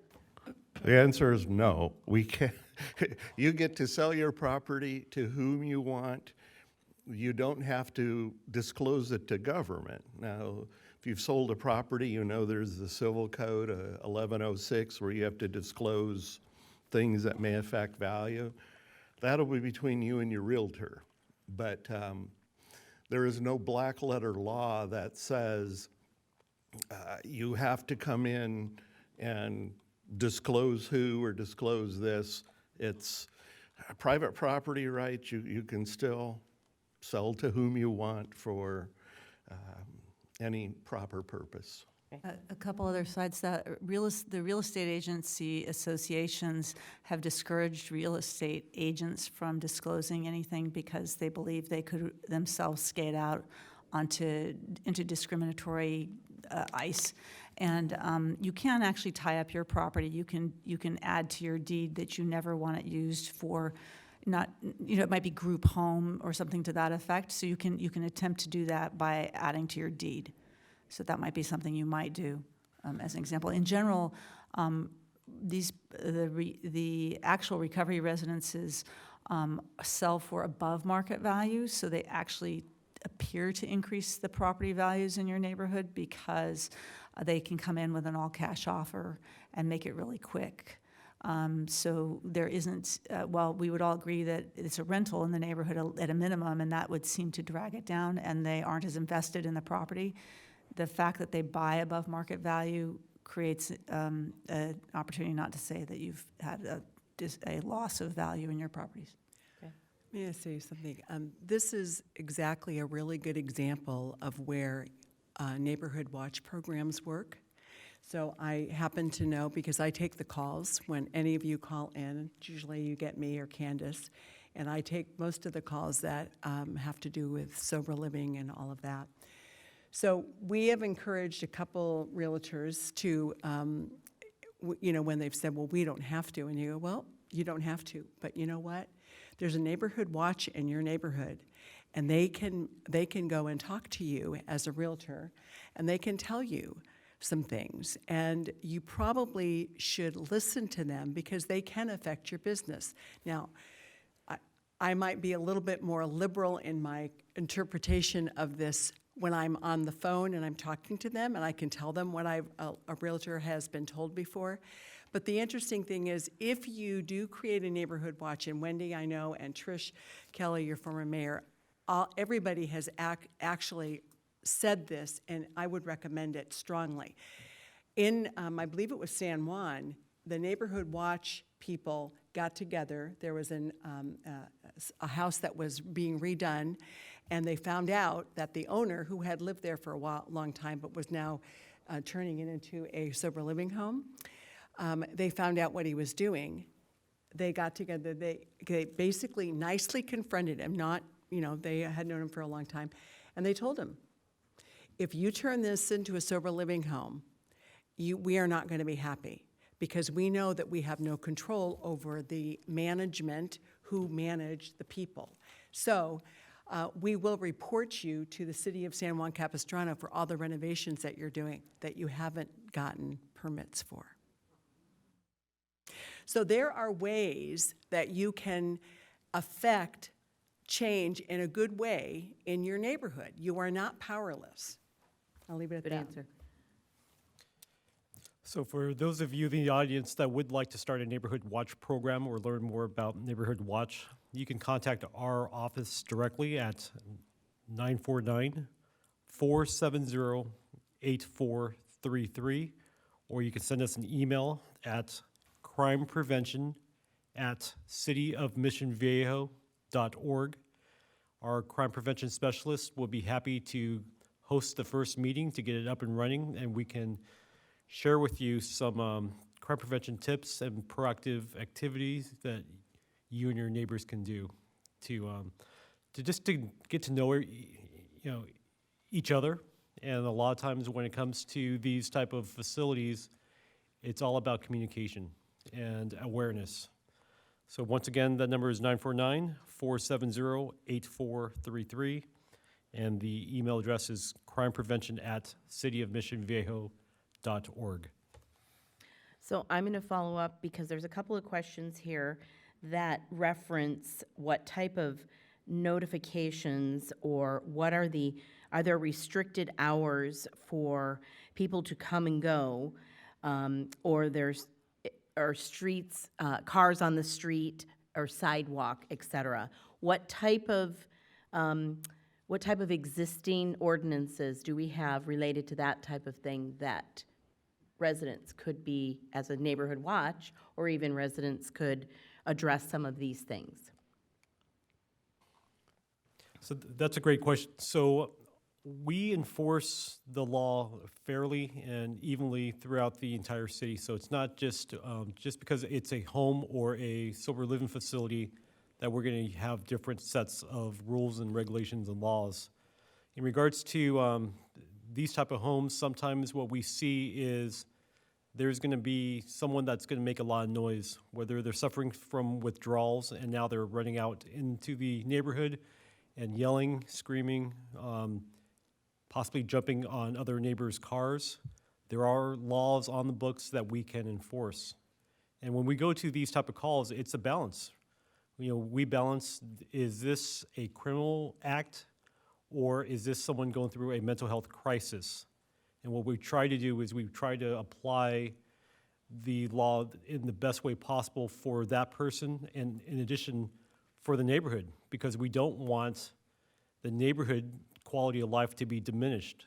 The answer is no. We can't. You get to sell your property to whom you want. You don't have to disclose it to government. Now, if you've sold a property, there's the Civil Code 1106 where you have to disclose things that may affect value. That'll be between you and your realtor. But there is no black letter law that says you have to come in and disclose who or disclose this. It's private property rights. You can still sell to whom you want for any proper purpose. A couple other sides that the real estate agency associations have discouraged real estate agents from disclosing anything because they believe they could themselves skate out into discriminatory ice. And you can actually tie up your property. You can add to your deed that you never want it used for, not, it might be group home or something to that effect. So you can attempt to do that by adding to your deed. So that might be something you might do, as an example. In general, the actual recovery residences sell for above market value, so they actually appear to increase the property values in your neighborhood because they can come in with an all-cash offer and make it really quick. So there isn't, well, we would all agree that it's a rental in the neighborhood at a minimum, and that would seem to drag it down, and they aren't as invested in the property. The fact that they buy above market value creates an opportunity not to say that you've had a loss of value in your properties. May I say something? This is exactly a really good example of where neighborhood watch programs work. So I happen to know, because I take the calls when any of you call in, usually you get me or Candace, and I take most of the calls that have to do with sober living and all of that. So we have encouraged a couple realtors to, when they've said, well, we don't have to, and you go, well, you don't have to, but you know what? There's a neighborhood watch in your neighborhood, and they can go and talk to you as a realtor, and they can tell you some things, and you probably should listen to them because they can affect your business. Now, I might be a little bit more liberal in my interpretation of this when I'm on the phone and I'm talking to them, and I can tell them what a realtor has been told before. But the interesting thing is, if you do create a neighborhood watch, and Wendy, I know, and Trish Kelly, your former mayor, everybody has actually said this, and I would recommend it strongly. In, I believe it was San Juan, the neighborhood watch people got together. There was a house that was being redone, and they found out that the owner, who had lived there for a long time but was now turning it into a sober living home, they found out what he was doing. They got together, they basically nicely confronted him, not, they had known him for a long time, and they told him, if you turn this into a sober living home, we are not going to be happy, because we know that we have no control over the management who manage the people. So we will report you to the city of San Juan Capistrano for all the renovations that you're doing that you haven't gotten permits for. So there are ways that you can affect change in a good way in your neighborhood. You are not powerless. I'll leave it at that. Good answer. So for those of you in the audience that would like to start a Neighborhood Watch program or learn more about Neighborhood Watch, you can contact our office directly at 949-470-8433, or you can send us an email at crimeprevention@cityofmissionviejo.org. Our crime prevention specialist will be happy to host the first meeting to get it up and running, and we can share with you some crime prevention tips and proactive activities that you and your neighbors can do to get to know each other. And a lot of times when it comes to these type of facilities, it's all about communication and awareness. So once again, that number is 949-470-8433, and the email address is crimeprevention@cityofmissionviejo.org. So I'm going to follow up because there's a couple of questions here that reference what type of notifications or what are there restricted hours for people to come and go, or streets, cars on the street or sidewalk, et cetera. What type of existing ordinances do we have related to that type of thing that residents could be, as a neighborhood watch, or even residents could address some of these things? So that's a great question. So We enforce the law fairly and evenly throughout the entire city. So it's not just because it's a home or a sober living facility that we're going to have different sets of rules and regulations and laws. In regards to these type of homes, sometimes what we see is there's going to be someone that's going to make a lot of noise, whether they're suffering from withdrawals and now they're running out into the neighborhood and yelling, screaming, possibly jumping on other neighbors' cars. There are laws on the books that we can enforce. And when we go to these type of calls, it's a balance. You know, we balance, is this a criminal act or is this someone going through a mental health crisis? And what we try to do is we try to apply the law in the best way possible for that person and in addition for the neighborhood, because we don't want the neighborhood quality of life to be diminished.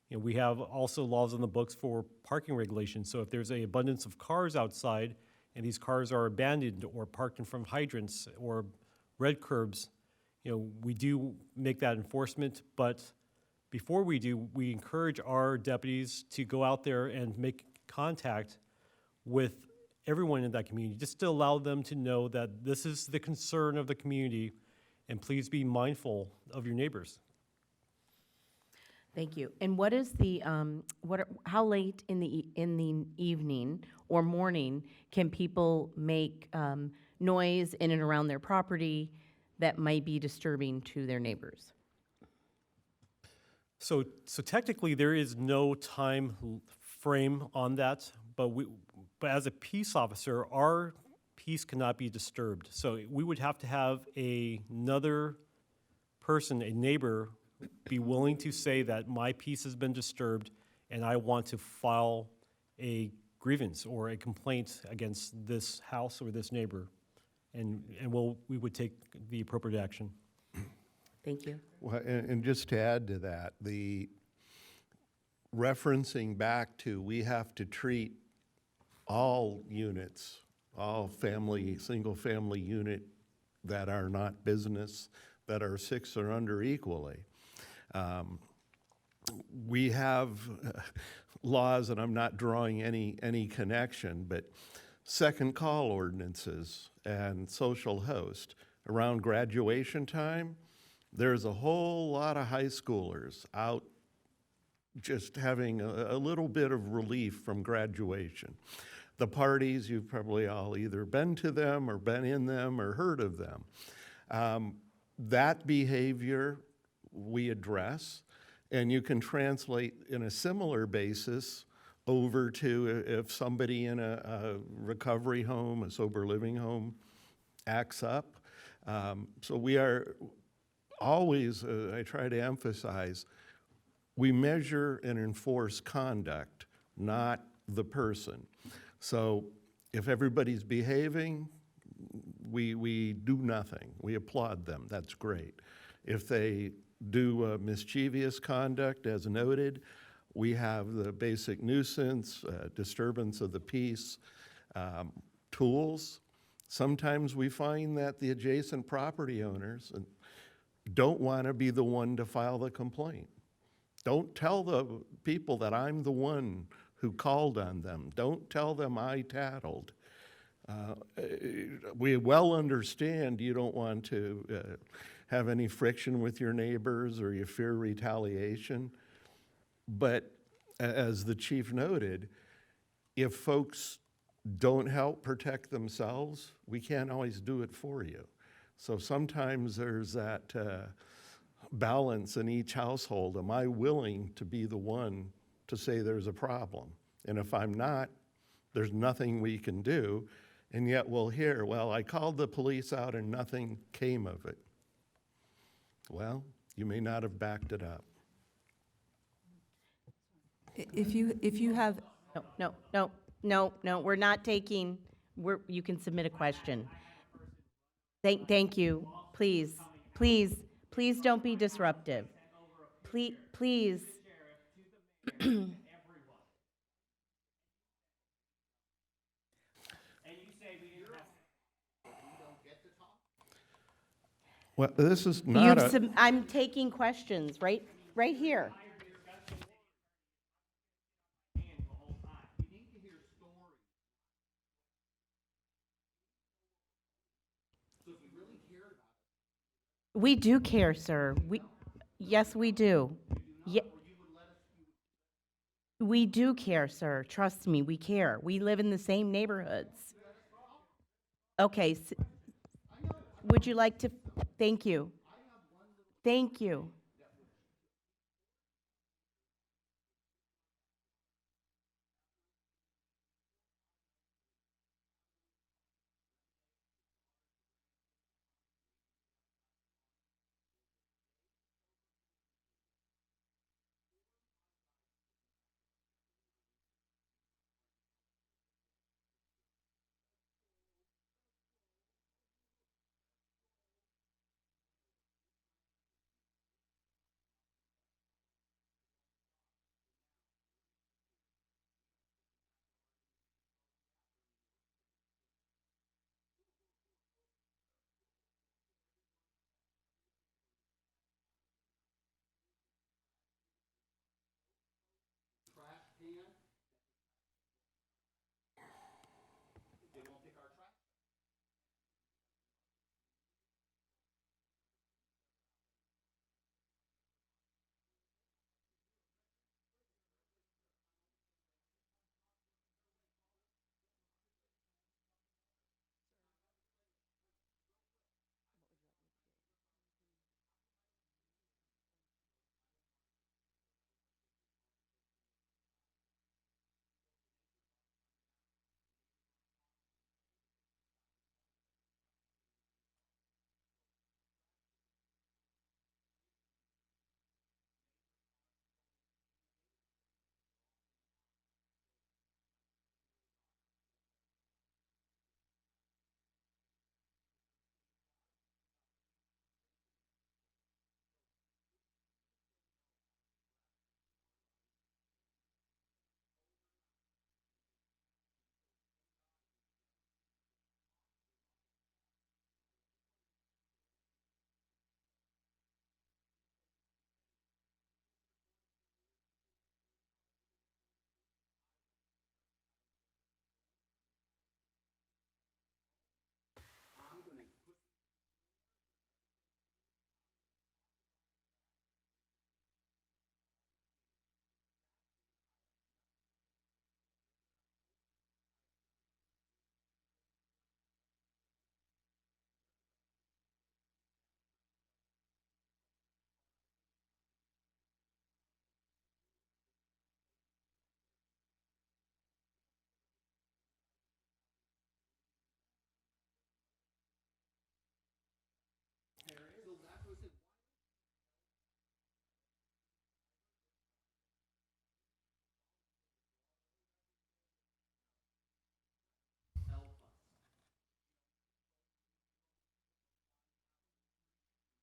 You know, we have also laws on the books for parking regulations. So if there's an abundance of cars outside and these cars are abandoned or parked in front of hydrants or red curbs, you know, we do make that enforcement, but before we do, we encourage our deputies to go out there and make contact with everyone in that community, just to allow them to know that this is the concern of the community, and please be mindful of your neighbors. Thank you. And what is the, how late in the evening or morning can people make noise in and around their property that might be disturbing to their neighbors? So technically, there is no time frame on that, but as a peace officer, our peace cannot be disturbed. So we would have to have another person, a neighbor, be willing to say that my peace has been disturbed and I want to file a grievance or a complaint against this house or this neighbor, and we would take the appropriate action. Thank you. Well, and just to add to that, the referencing back to we have to treat all units, all single-family unit that are not business, that are 6 or under equally. We have laws, and I'm not drawing any connection, but second call ordinances and social host. Around graduation time, there's a whole lot of high schoolers out just having a little bit of relief from graduation. The parties, you've probably all either been to them or been in them or heard of them. That behavior we address, and you can translate in a similar basis over to if somebody in a recovery home, a sober living home, acts up. So we are always, I try to emphasize, we measure and enforce conduct, not the person. So if everybody's behaving, we do nothing. We applaud them. That's great. If they do mischievous conduct, as noted, we have the basic nuisance, disturbance of the peace tools. Sometimes we find that the adjacent property owners don't want to be the one to file the complaint. Don't tell the people that I'm the one who called on them. Don't tell them I tattled. We well understand you don't want to have any friction with your neighbors or you fear retaliation. But as the chief noted, if folks don't help protect themselves, we can't always do it for you. So sometimes there's that balance in each household. Am I willing to be the one to say there's a problem? And if I'm not, there's nothing we can do. And yet we'll hear, well, I called the police out and nothing came of it. Well, you may not have backed it up. If you have, No, we're not taking, you can submit a question. Thank you. Please don't be disruptive. Please. Well, this is not I'm taking questions, right? right here. We do care, sir. Yes, we do. Ye- We do care, sir. Trust me, we care. We live in the same neighborhoods. Okay, would you like to, thank you. Thank you.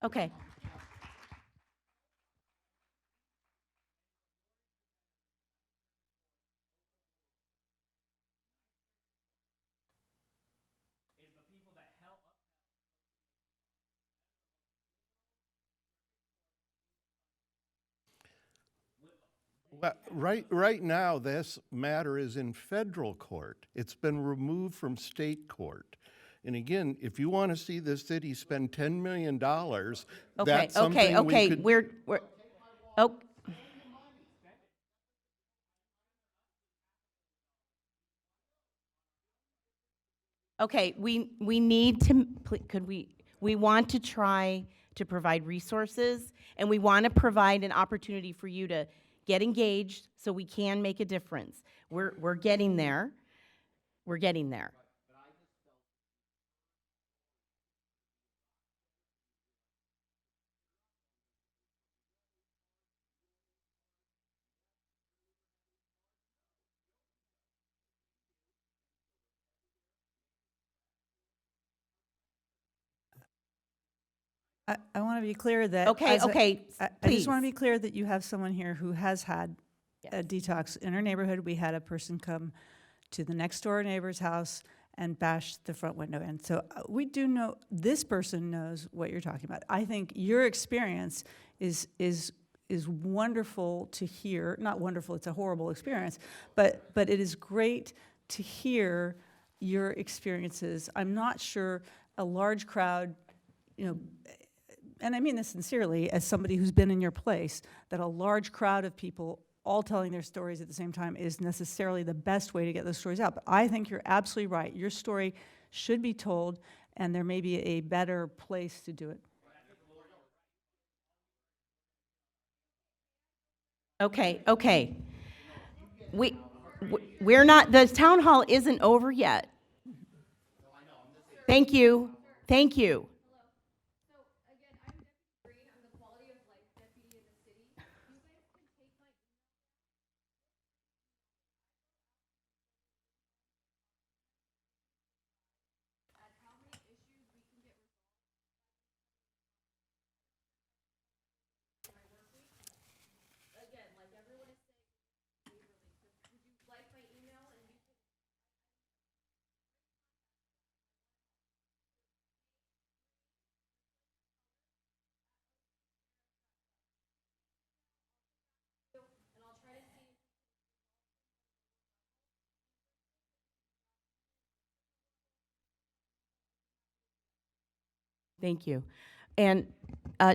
Okay. Well, right now, this matter is in federal court. It's been removed from state court. And again, if you want to see the city spend $10 million, Okay, that's something we okay, could. we're, oh. Okay, we need to, could we want to try to provide resources, and we want to provide an opportunity for you to get engaged so we can make a difference. We're getting there. We're getting there. I want to be clear that. Okay, okay, I just want to please. be clear that you have someone here who has had a detox in our neighborhood. We had a person come to the next door neighbor's house and bash the front window in. So we do know, this person knows what you're talking about. I think your experience is is wonderful to hear. Not wonderful, it's a horrible experience, but it is great to hear your experiences. I'm not sure a large crowd, you know, and I mean this sincerely as somebody who's been in your place, that a large crowd of people all telling their stories at the same time is necessarily the best way to get those stories out. But I think you're absolutely right. Your story should be told, and there may be a better place to do it. Okay. We're not, the town hall isn't over yet. Thank you. Thank you. So again, I'm Deputy Green. I'm the quality of life deputy in the city. You guys can take my at how many issues we can get resolved in my work week. Again, like everyone is saying, neighborly. So would you like my email and you can and I'll try to see. Thank you. And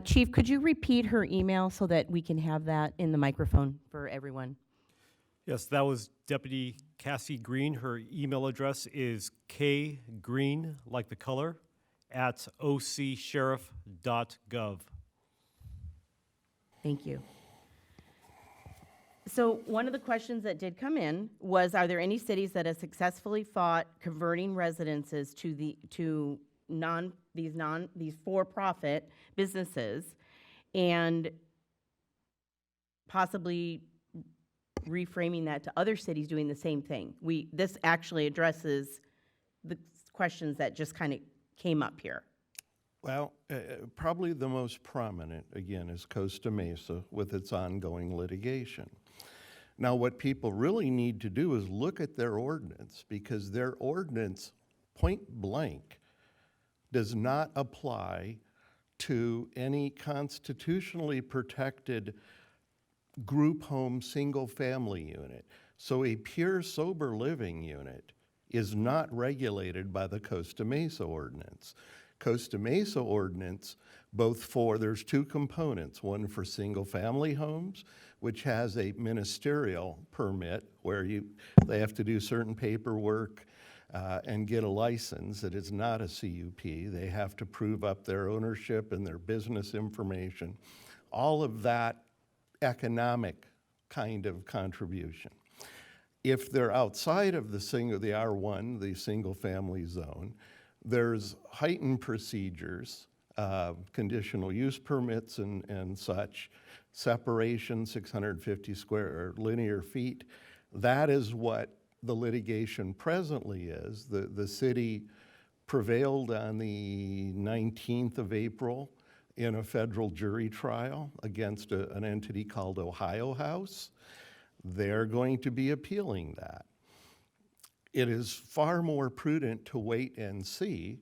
Chief, could you repeat her email so that we can have that in the microphone for everyone? Yes, that was Deputy Cassie Green. Her email address is kgreen, like the color, at ocsheriff.gov. Thank you. So one of the questions that did come in was, are there any cities that have successfully fought converting residences to these for-profit businesses and possibly reframing that to other cities doing the same thing? This actually addresses the questions that just kind of came up here. Well, probably the most prominent, again, is Costa Mesa with its ongoing litigation. Now, what people really need to do is look at their ordinance, because their ordinance, point blank, does not apply to any constitutionally protected group home single-family unit. So a pure sober living unit is not regulated by the Costa Mesa ordinance. Costa Mesa ordinance, there's two components, one for single-family homes, which has a ministerial permit where they have to do certain paperwork and get a license. It is not a CUP. They have to prove up their ownership and their business information. All of that economic kind of contribution. If they're outside of the R1, the single-family zone, there's heightened procedures, conditional use permits and such, separation, 650 square linear feet. That is what the litigation presently is. The city prevailed on the 19th of April in a federal jury trial against an entity called Ohio House. They're going to be appealing that. It is far more prudent to wait and see.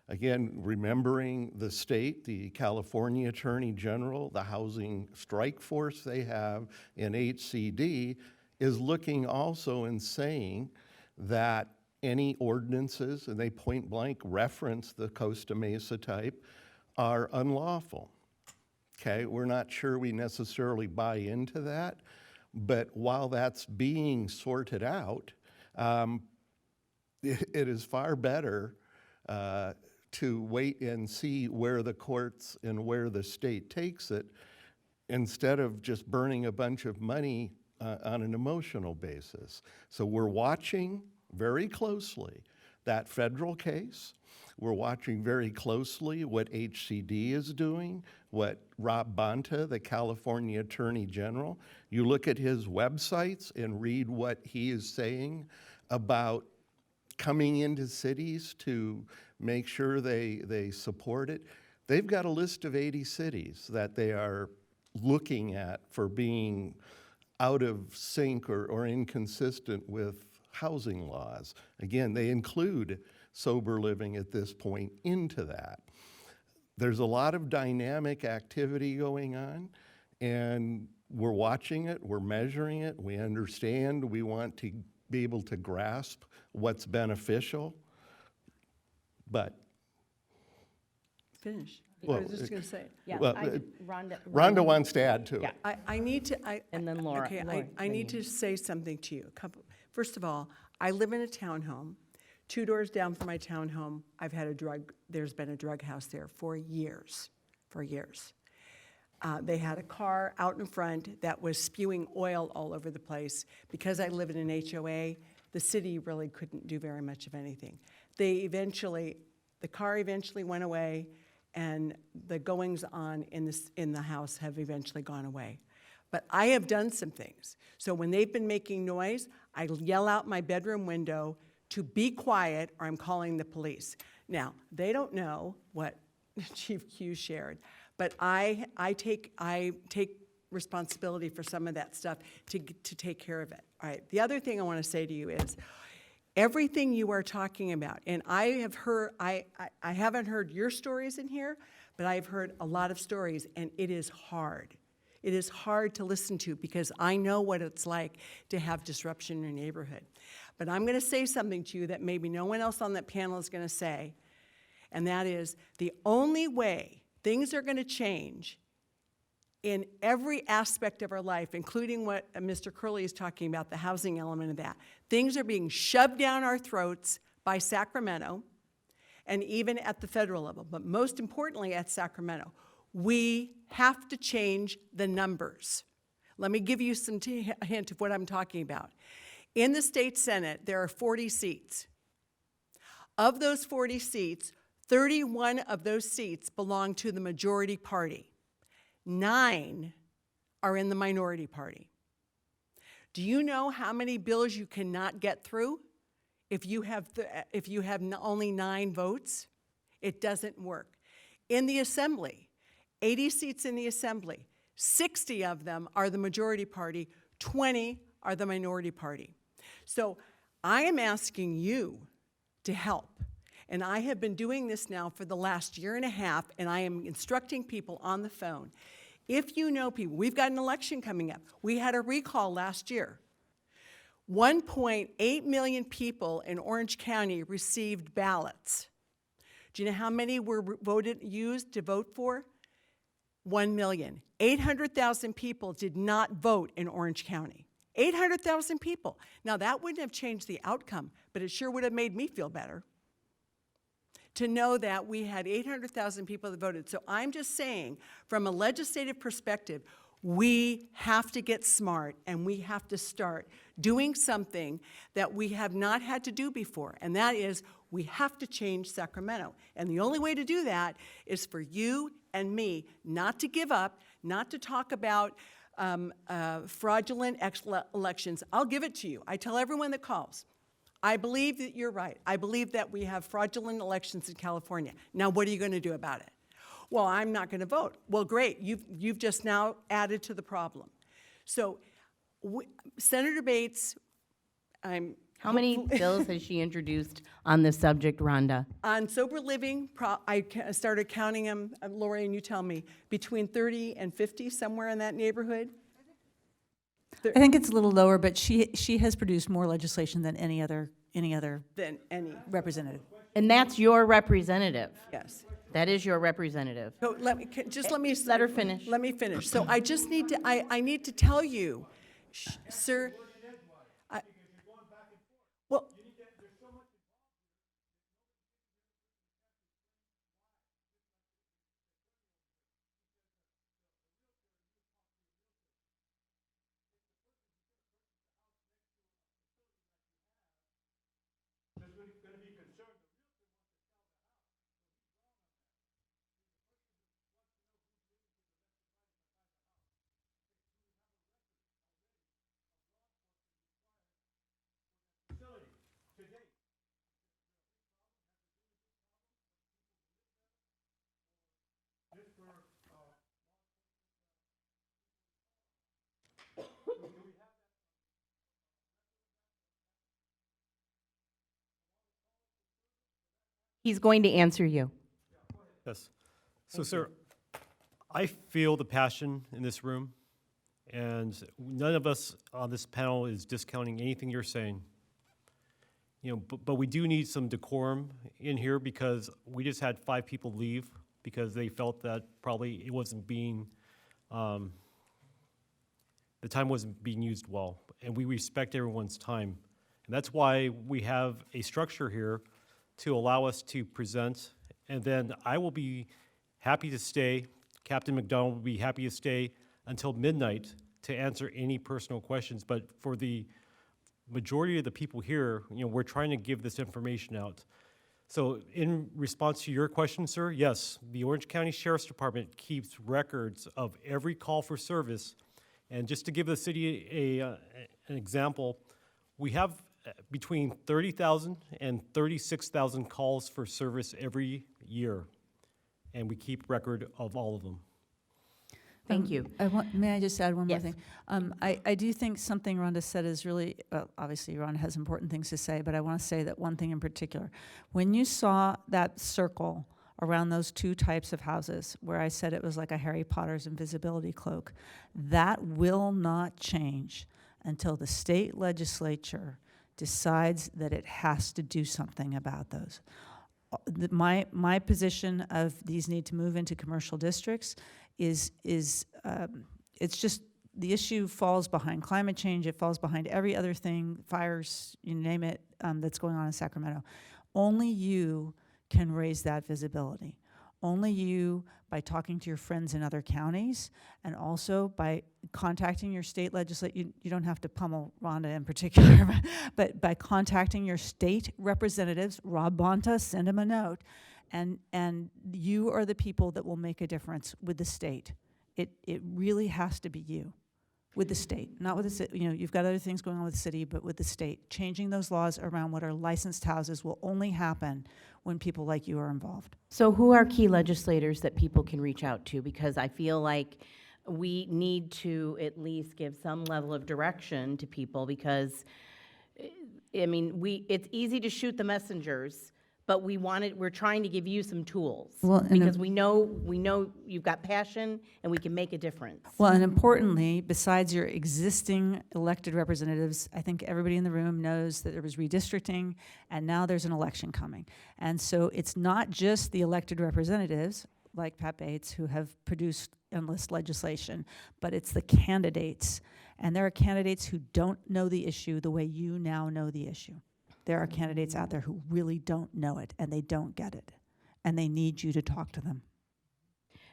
Again, remembering the state, the California Attorney General, the housing strike force they have in HCD is looking also and saying that any ordinances, and they point blank reference the Costa Mesa type, are unlawful. Okay, we're not sure we necessarily buy into that, but while that's being sorted out, it is far better to wait and see where the courts and where the state takes it, instead of just burning a bunch of money on an emotional basis. So we're watching very closely that federal case. We're watching very closely what HCD is doing, what Rob Bonta, the California Attorney General, you look at his websites and read what he is saying about coming into cities to make sure they support it. They've got a list of 80 cities that they are looking at for being out of sync or inconsistent with housing laws. Again, they include sober living at this point into that. There's a lot of dynamic activity going on, And we're watching it, we're measuring it, we understand, we want to be able to grasp what's beneficial, but Finish. I Well, was just going to say. Yeah, Well, Rhonda. wants to add to it. Yeah. I need to, And then Laura. okay, Laura, I need to say something to you. First of all, I live in a townhome. 2 doors down from my townhome, there's been a drug house there for years, They had a car out in front that was spewing oil all over the place. Because I live in an HOA, the city really couldn't do very much of anything. The car eventually went away, and the goings-on in the house have eventually gone away. But I have done some things. So when they've been making noise, I yell out my bedroom window to be quiet, or I'm calling the police. Now, they don't know what Chief Q shared, but I take responsibility for some of that stuff to take care of it. All right, the other thing I want to say to you is, everything you are talking about, and I haven't heard your stories in here, but I've heard a lot of stories, and it is hard. It is hard to listen to because I know what it's like to have disruption in your neighborhood. But I'm going to say something to you that maybe no one else on that panel is going to say, and that is the only way things are going to change in every aspect of our life, including what Mr. Curley is talking about, the housing element of that. Things are being shoved down our throats by Sacramento, and even at the federal level, but most importantly at Sacramento. We have to change the numbers. Let me give you some hint of what I'm talking about. In the state Senate, there are 40 seats. Of those 40 seats, 31 of those seats belong to the majority party. 9 are in the minority party. Do you know how many bills you cannot get through if you have only 9 votes? It doesn't work. In the Assembly, 80 seats in the Assembly, 60 of them are the majority party, 20 are the minority party. So I am asking you to help. And I have been doing this now for the last year and a half, and I am instructing people on the phone. If you know people, we've got an election coming up. We had a recall last year. 1.8 million people in Orange County received ballots. Do you know how many were used to vote for? 1 million. 800,000 people did not vote in Orange County. 800,000 people. Now, that wouldn't have changed the outcome, but it sure would have made me feel better to know that we had 800,000 people that voted. So I'm just saying, from a legislative perspective, we have to get smart, and we have to start doing something that we have not had to do before, and that is we have to change Sacramento. And the only way to do that is for you and me not to give up, not to talk about fraudulent elections. I'll give it to you. I tell everyone that calls. I believe that you're right. I believe that we have fraudulent elections in California. Now, what are you going to do about it? Well, I'm not going to vote. Well, great. You've just now added to the problem. So, Senator Bates, How many bills has she introduced on this subject, Rhonda? on sober living, I started counting them, Lori, and you tell me, between 30 and 50, somewhere in that neighborhood? I think it's a little lower, but she has produced more legislation than any other Than any, representative. And that's your representative. yes. That is your representative. So let me Let her finish. Let me finish. So I just need to, I need to tell you, sir, well, He's going to answer you. Yes. So, sir, I feel the passion in this room, and none of us on this panel is discounting anything you're saying. You know, but we do need some decorum in here because we just had 5 people leave because they felt that probably it wasn't being, the time wasn't being used well. And we respect everyone's time. And that's why we have a structure here to allow us to present. And then I will be happy to stay, Captain McDonald will be happy to stay until midnight to answer any personal questions. But for the majority of the people here, you know, we're trying to give this information out. So in response to your question, sir, yes, the Orange County Sheriff's Department keeps records of every call for service. And just to give the city an example, we have between 30,000 and 36,000 calls for service every year. And we keep record of all of them. Thank you. May I just add one more Yes. thing? I do think something Rhonda said is really, obviously Rhonda has important things to say, but I want to say that one thing in particular. When you saw that circle around those 2 types of houses, where I said it was like a Harry Potter's invisibility cloak, that will not change until the state legislature decides that it has to do something about those. My position of these need to move into commercial districts is it's just the issue falls behind climate change. It falls behind every other thing, fires, you name it, that's going on in Sacramento. Only you can raise that visibility. Only you, by talking to your friends in other counties, and also by contacting your state legislature. You don't have to pummel Rhonda in particular, but by contacting your state representatives, Rob Bonta, send him a note, and you are the people that will make a difference with the state. It really has to be you, with the state, not with the city. You know, you've got other things going on with the city, but with the state. Changing those laws around what are licensed houses will only happen when people like you are involved. So who are key legislators that people can reach out to? Because I feel like we need to at least give some level of direction to people because, I mean, it's easy to shoot the messengers, but we're trying to give you some tools. Well, and because we know you've got passion and we can make a difference. Well, and importantly, besides your existing elected representatives, I think everybody in the room knows that there was redistricting, and now there's an election coming. And so it's not just the elected representatives, like Pat Bates, who have produced endless legislation, but it's the candidates. And there are candidates who don't know the issue the way you now know the issue. There are candidates out there who really don't know it, and they don't get it, and they need you to talk to them.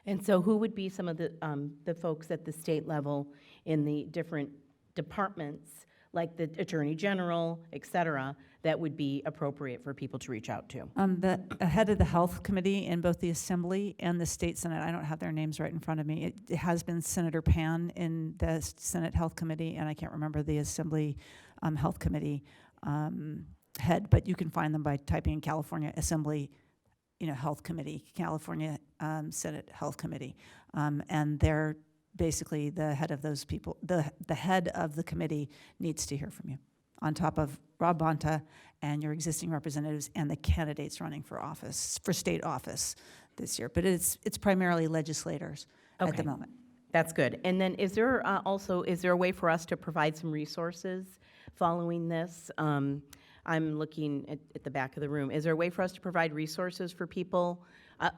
And so who would be some of the folks at the state level in the different departments, like the Attorney General, et cetera, that would be appropriate for people to reach out to? The head of the Health Committee in both the Assembly and the State Senate, I don't have their names right in front of me. It has been Senator Pan in the Senate Health Committee, and I can't remember the Assembly Health Committee head, but you can find them by typing in California Assembly, Health Committee, California Senate Health Committee, and they're basically the head of those people. The head of the committee needs to hear from you, on top of Rob Bonta and your existing representatives and the candidates running for state office this year. But it's primarily legislators at the moment. That's good. And then is there a way for us to provide some resources following this? I'm looking at the back of the room. Is there a way for us to provide resources for people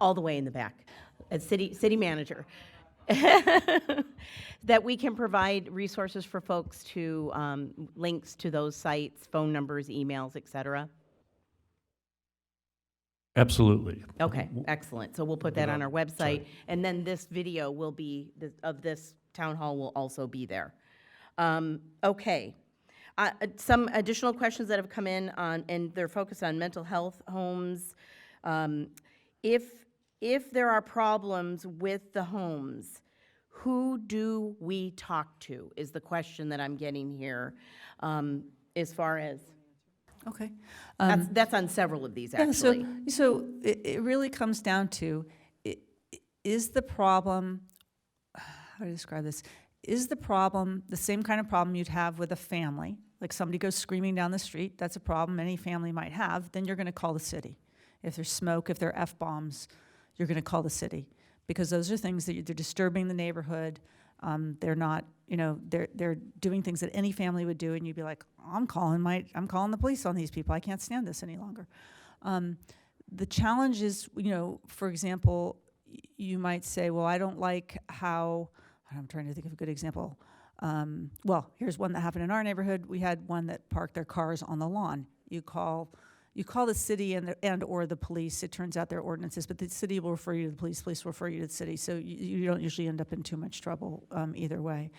all the way in the back? As city manager. That we can provide resources for folks to links to those sites, phone numbers, emails, et cetera? Absolutely. Okay, excellent. So we'll put that on our website, and then this video will be, of this town hall will also be there. Okay. Some additional questions that have come in on, and they're focused on mental health homes. If there are problems with the homes, who do we talk to is the question that I'm getting here, as far as. Okay. That's on several of these, actually. Yeah, so it really comes down to, is the problem, how do I describe this? Is the problem the same kind of problem you'd have with a family? Like somebody goes screaming down the street, that's a problem any family might have, then you're going to call the city. If there's smoke, if there are F-bombs, you're going to call the city. because those are things that they're disturbing the neighborhood. They're not, they're doing things that any family would do, and you'd be like, I'm calling the police on these people. I can't stand this any longer. The challenge is, for example, you might say, well, I don't like how, I'm trying to think of a good example. Well, here's one that happened in our neighborhood. We had one that parked their cars on the lawn. You call the city and or the police. It turns out they're ordinances, but the city will refer you to the police will refer you to the city. So you don't usually end up in too much trouble either way.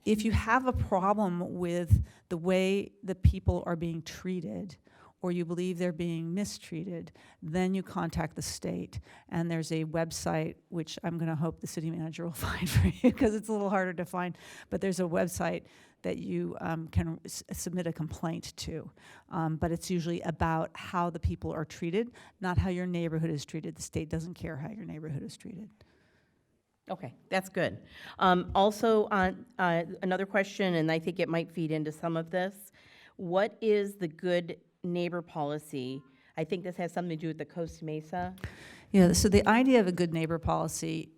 If you have a problem with the way the people are being treated, or you believe they're being mistreated, then you contact the state. And there's a website, which I'm gonna hope the city manager will find for you, because it's a little harder to find, but there's a website that you can submit a complaint to. But it's usually about how the people are treated, not how your neighborhood is treated. The state doesn't care how your neighborhood is treated. Okay, that's good. Also, another question, and I think it might feed into some of this. What is the good neighbor policy? I think this has something to do with the Costa Mesa. Yeah, so the idea of a good neighbor policy,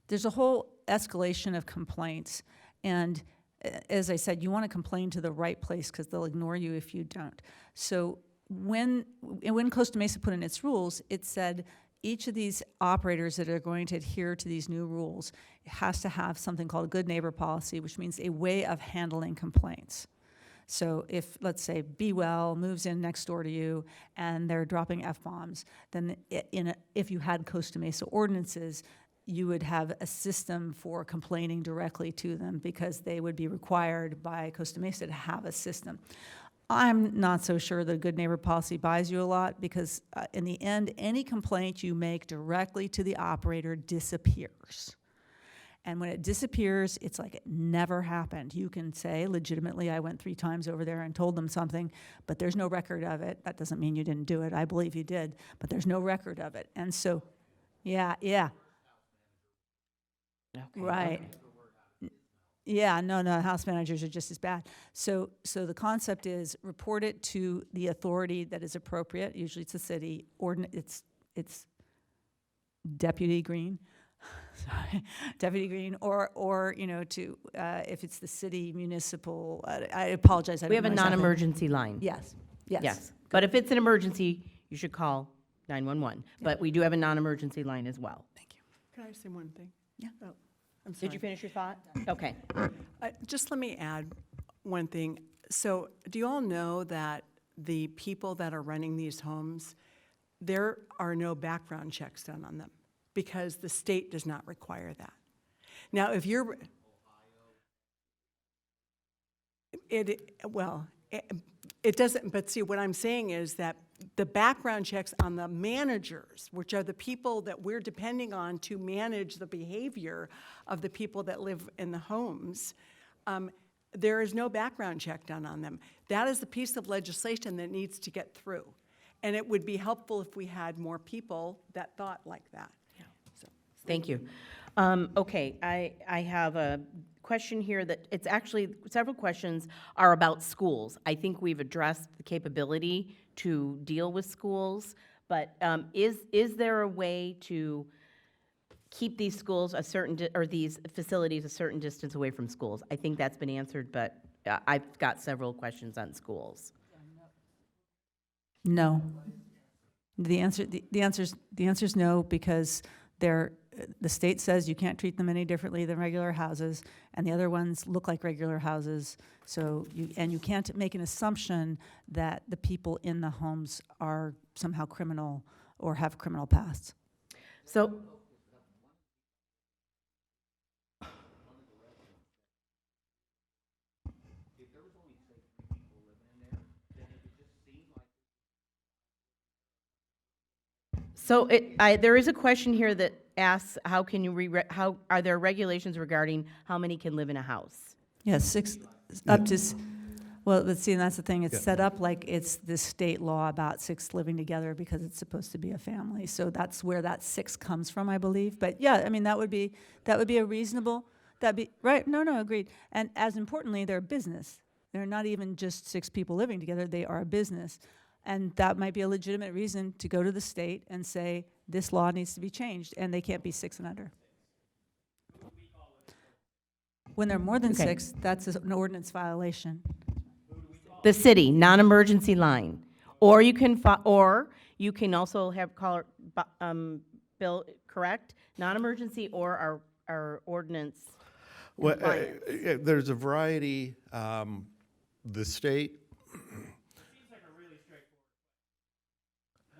there's a whole escalation of complaints. And as I said, you want to complain to the right place because they'll ignore you if you don't. So when Costa Mesa put in its rules, it said each of these operators that are going to adhere to these new rules has to have something called a good neighbor policy, which means a way of handling complaints. So if, let's say, Be Well moves in next door to you and they're dropping F-bombs, then if you had Costa Mesa ordinances, you would have a system for complaining directly to them because they would be required by Costa Mesa to have a system. I'm not so sure the good neighbor policy buys you a lot because in the end, any complaint you make directly to the operator disappears. And when it disappears, it's like it never happened. You can say legitimately, I went 3 times over there and told them something, but there's no record of it. That doesn't mean you didn't do it. I believe you did, but there's no record of it. And so, yeah. Okay, Right. okay. Yeah, no, house managers are just as bad. So the concept is report it to the authority that is appropriate. Usually it's the city, it's Deputy Green. Sorry, Deputy Green, or to if it's the city municipal. I apologize. I We don't have a know exactly. non-emergency line. Yes. But if it's an emergency, you should call 911. But we do have a non-emergency line as well. Thank you. Can I say one thing? Yeah. Oh, I'm sorry. Did you finish your thought? Okay. Just let me add one thing. So do you all know that the people that are running these homes, there are no background checks done on them because the state does not require that. Now, if you're... It doesn't, but see, what I'm saying is that the background checks on the managers, which are the people that we're depending on to manage the behavior of the people that live in the homes, there is no background check done on them. That is the piece of legislation that needs to get through. And it would be helpful if we had more people that thought like that. So. Thank you. Okay, I have a question here that it's actually, several questions are about schools. I think we've addressed the capability to deal with schools, but is there a way to keep these schools a certain, or these facilities a certain distance away from schools? I think that's been answered, but I've got several questions on schools. No. The answer is no, because the state says you can't treat them any differently than regular houses, and the other ones look like regular houses. So you can't make an assumption that the people in the homes are somehow criminal or have criminal pasts. So, there is a question here that asks, how can you how are there regulations regarding how many can live in a house? Yes, 6 up to. Well, let's see, and that's the thing. It's set up like it's the state law about 6 living together because it's supposed to be a family. So that's where that 6 comes from, I believe. But yeah, I mean that would be a reasonable. That'd be right. No, agreed. And as importantly, they're a business. They're not even just 6 people living together. They are a business. And that might be a legitimate reason to go to the state and say, this law needs to be changed, and they can't be 6 and under. When they're more than Okay. 6, that's an ordinance violation. The city, non-emergency line. Or you can, or you can also have Bill, correct? Non-emergency or our ordinance Well, compliance. there's a variety. The state.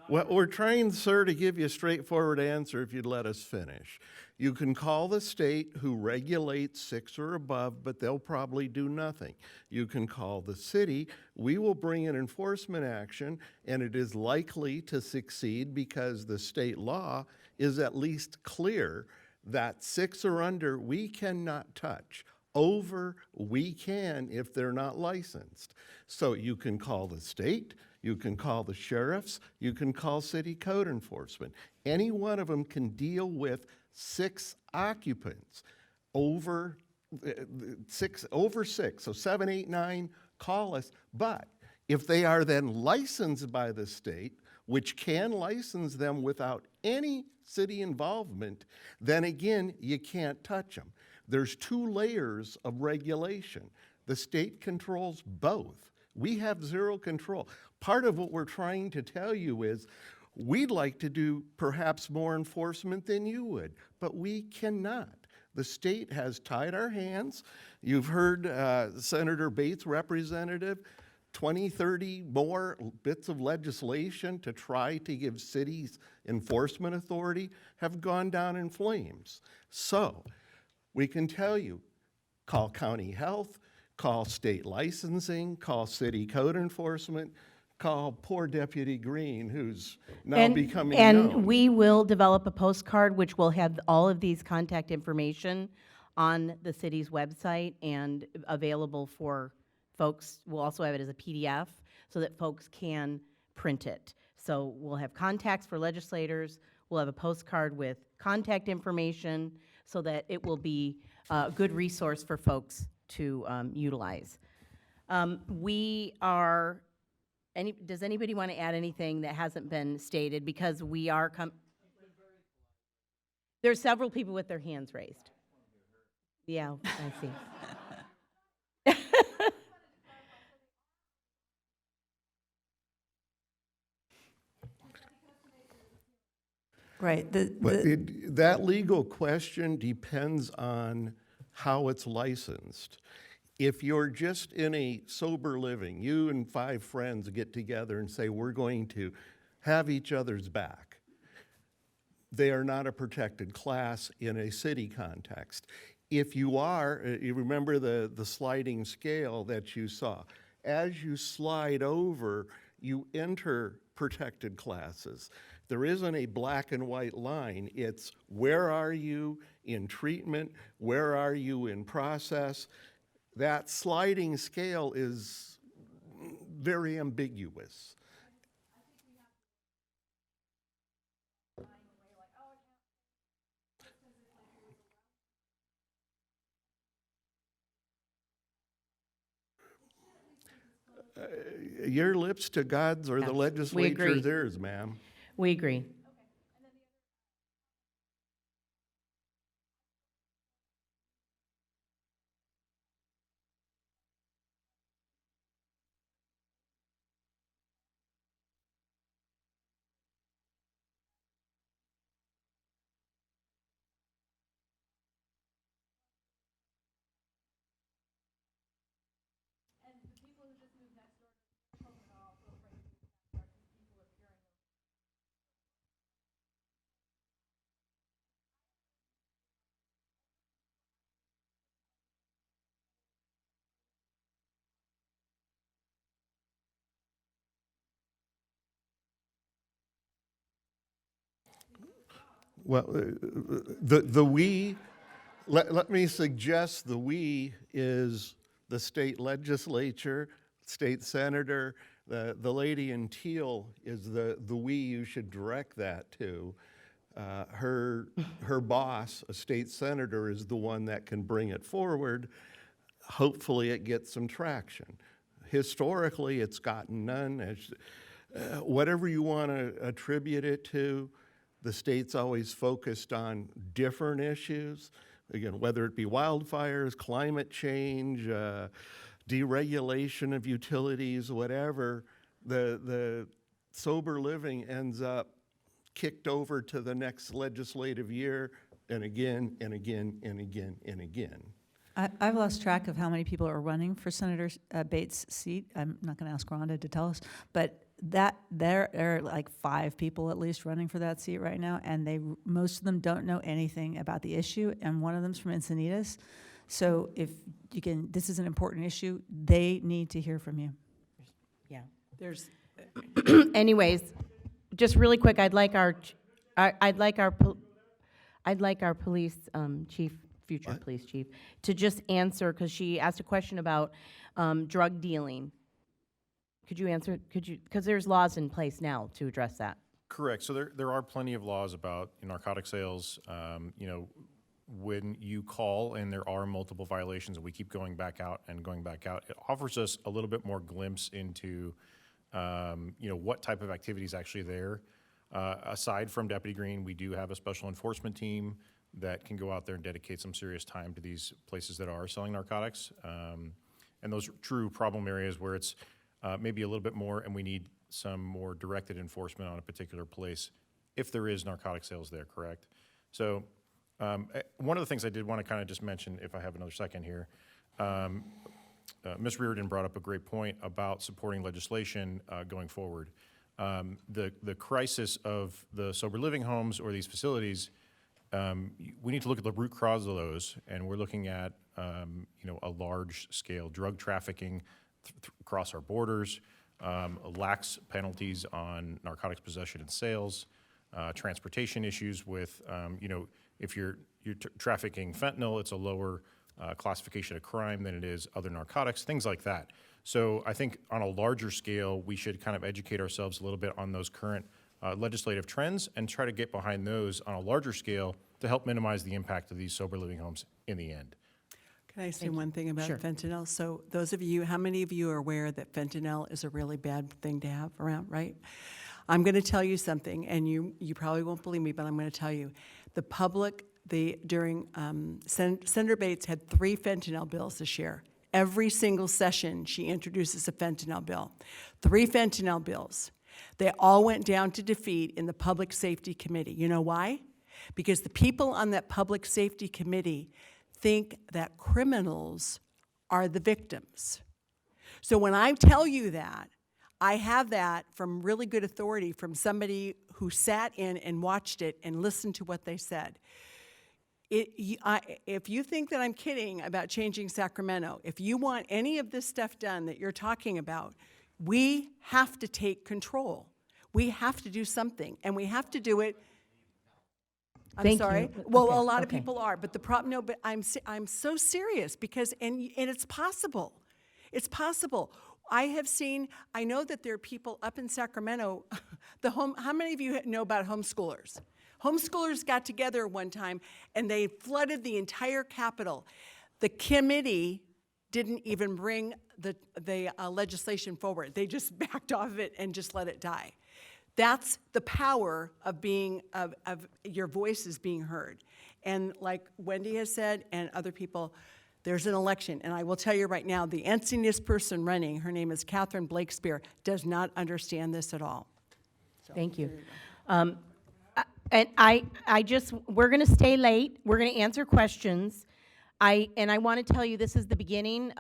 Well, we're trying, sir, to give you a straightforward answer if you'd let us finish. You can call the state who regulates 6 or above, but they'll probably do nothing. You can call the city. We will bring an enforcement action, and it is likely to succeed because the state law is at least clear that 6 or under, we cannot touch. Over, we can if they're not licensed. So you can call the state, you can call the sheriffs, you can call city code enforcement. Any one of them can deal with 6 occupants over 6, so 7, 8, 9, call us. But if they are then licensed by the state, which can license them without any city involvement, then again, you can't touch them. There's 2 layers of regulation. The state controls both. We have 0 control. Part of what we're trying to tell you is we'd like to do perhaps more enforcement than you would, but we cannot. The state has tied our hands. You've heard Senator Bates' representative, 20, 30 more bits of legislation to try to give cities enforcement authority have gone down in flames. So we can tell you, call county health, call state licensing, call city code enforcement, call poor Deputy Green, who's now becoming known. And we will develop a postcard which will have all of these contact information on the city's website and available for folks. We'll also have it as a PDF so that folks can print it. So we'll have contacts for legislators, we'll have a postcard with contact information so that it will be a good resource for folks to utilize. Does anybody want to add anything that hasn't been stated? Because we are there's several people with their hands raised. Yeah, I see. Right. But that legal question depends on how it's licensed. If you're just in a sober living, you and 5 friends get together and say, we're going to have each other's back, they are not a protected class in a city context. If you are, you remember the sliding scale that you saw. As you slide over, you enter protected classes. There isn't a black and white line. It's where are you in treatment? Where are you in process? That sliding scale is very ambiguous. Your lips to God's or the Yes, we legislature's agree. ears, ma'am. We agree. Well, the we, let me suggest the we is the state legislature, state senator. The lady in teal is the we you should direct that to. Her boss, a state senator, is the one that can bring it forward. Hopefully it gets some traction. Historically, it's gotten none. whatever you want to attribute it to, the state's always focused on different issues. Again, whether it be wildfires, climate change, deregulation of utilities, whatever, the sober living ends up kicked over to the next legislative year, and again, and again, and again, and again. I've lost track of how many people are running for Senator Bates' seat. I'm not going to ask Rhonda to tell us, but there are like 5 people at least running for that seat right now, and most of them don't know anything about the issue, and one of them's from Encinitas. So if you can, this is an important issue. They need to hear from you. Yeah. There's, Anyways, just really quick, I'd like our police chief, future What? police chief, to just answer, because she asked a question about drug dealing. Could you answer, because there's laws in place now to address that. Correct. So there are plenty of laws about narcotic sales. You know, when you call and there are multiple violations and we keep going back out, it offers us a little bit more glimpse into, you know, what type of activity is actually there. Aside from Deputy Green, we do have a special enforcement team that can go out there and dedicate some serious time to these places that are selling narcotics. And those are true problem areas where it's maybe a little bit more and we need some more directed enforcement on a particular place if there is narcotic sales there, correct? So one of the things I did want to kind of just mention, if I have another second here, Ms. Reardon brought up a great point about supporting legislation going forward. The crisis of the sober living homes or these facilities, we need to look at the root cause of those, and we're looking at you know, a large-scale drug trafficking across our borders, lax penalties on narcotics possession and sales, transportation issues with you know, if you're trafficking fentanyl, it's a lower classification of crime than it is other narcotics, things like that. So I think on a larger scale, we should kind of educate ourselves a little bit on those current legislative trends and try to get behind those on a larger scale to help minimize the impact of these sober living homes in the end. can I say one thing about Sure. fentanyl? So those of you, how many of you are aware that fentanyl is a really bad thing to have around, right? I'm going to tell you something, and you probably won't believe me, but I'm going to tell you. The public, Senator Bates had 3 fentanyl bills this year. Every single session, she introduces a fentanyl bill. 3 fentanyl bills. They all went down to defeat in the Public Safety Committee. You know why? Because the people on that Public Safety Committee think that criminals are the victims. So when I tell you that, I have that from really good authority from somebody who sat in and watched it and listened to what they said. If you think that I'm kidding about changing Sacramento, if you want any of this stuff done that you're talking about, we have to take control. We have to do something, and we have to do it. I'm Thank sorry. you. Well, Okay, a lot of okay. people are, but the problem. No, but I'm so serious because and it's possible. It's possible. I have seen. I know that there are people up in Sacramento. How many of you know about homeschoolers? Homeschoolers got together one time and they flooded the entire Capitol. The committee didn't even bring the legislation forward. They just backed off of it and just let it die. That's the power of of your voices being heard. And like Wendy has said and other people, there's an election. And I will tell you right now, the auntiest person running, her name is Catherine Blakespear, does not understand this at all. Thank you. And we're going to stay late. We're going to answer questions. I want to tell you, this is the beginning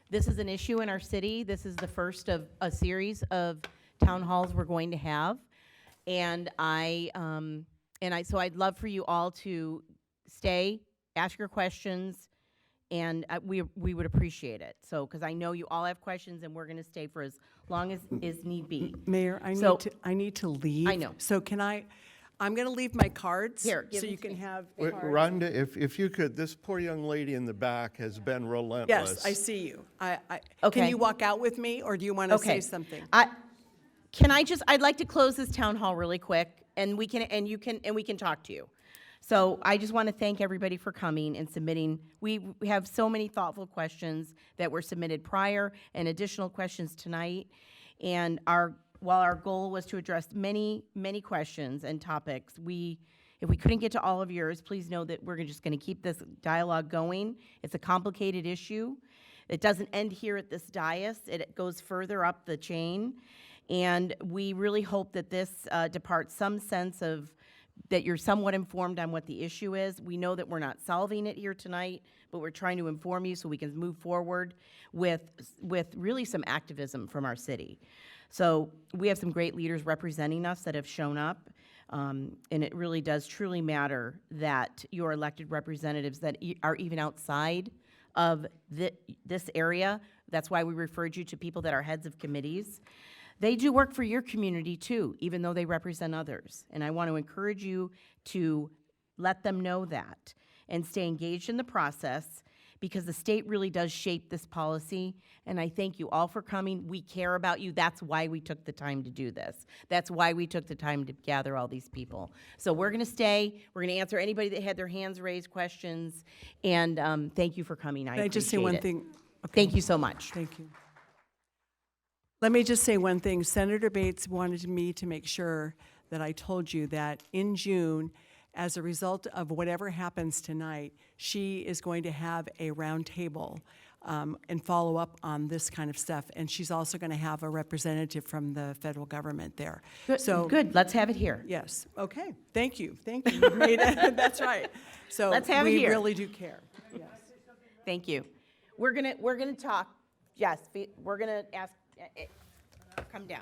this is an issue in our city. This is the first of a series of town halls we're going to have. And so I'd love for you all to stay, ask your questions, and we would appreciate it. So, because I know you all have questions, and we're going to stay for as long as is need be. Mayor, So- I need to leave. I know. So I'm going to leave my cards. Here, give so them you to can me. have Wait, cards. Rhonda, if you could, this poor young lady in the back has been relentless. Yes, I see you. Okay. Can you walk out with me, or do you want to say Okay. something? I'd like to close this town hall really quick, and we can talk to you. So I just want to thank everybody for coming and submitting. We have so many thoughtful questions that were submitted prior and additional questions tonight. And our while our goal was to address many, many questions and topics, if we couldn't get to all of yours, please know that we're just going to keep this dialogue going. It's a complicated issue. It doesn't end here at this dais. It goes further up the chain. And we really hope that this departs some sense of that you're somewhat informed on what the issue is. We know that we're not solving it here tonight, but we're trying to inform you so we can move forward with really some activism from our city. So we have some great leaders representing us that have shown up, and it really does truly matter that your elected representatives that are even outside of this area. That's why we referred you to people that are heads of committees. They do work for your community too, even though they represent others. And I want to encourage you to let them know that and stay engaged in the process, because the state really does shape this policy. And I thank you all for coming. We care about you. That's why we took the time to do this. That's why we took the time to gather all these people. So we're going to stay. We're going to answer anybody that had their hands raised, questions. And thank you for coming. Can I just say one thing? Okay. Thank you so much. Thank you. Let me just say one thing. Senator Bates wanted me to make sure that I told you that in June, as a result of whatever happens tonight, she is going to have a round table and follow up on this kind of stuff. And she's also going to have a representative from the federal government there. Good. So, Good. Let's have it here. yes. Okay. Thank you. Thank you. You made it. That's right. So Let's have it we here. really do care. Yes. Thank you. We're gonna talk. Yes, we're gonna ask. Come down.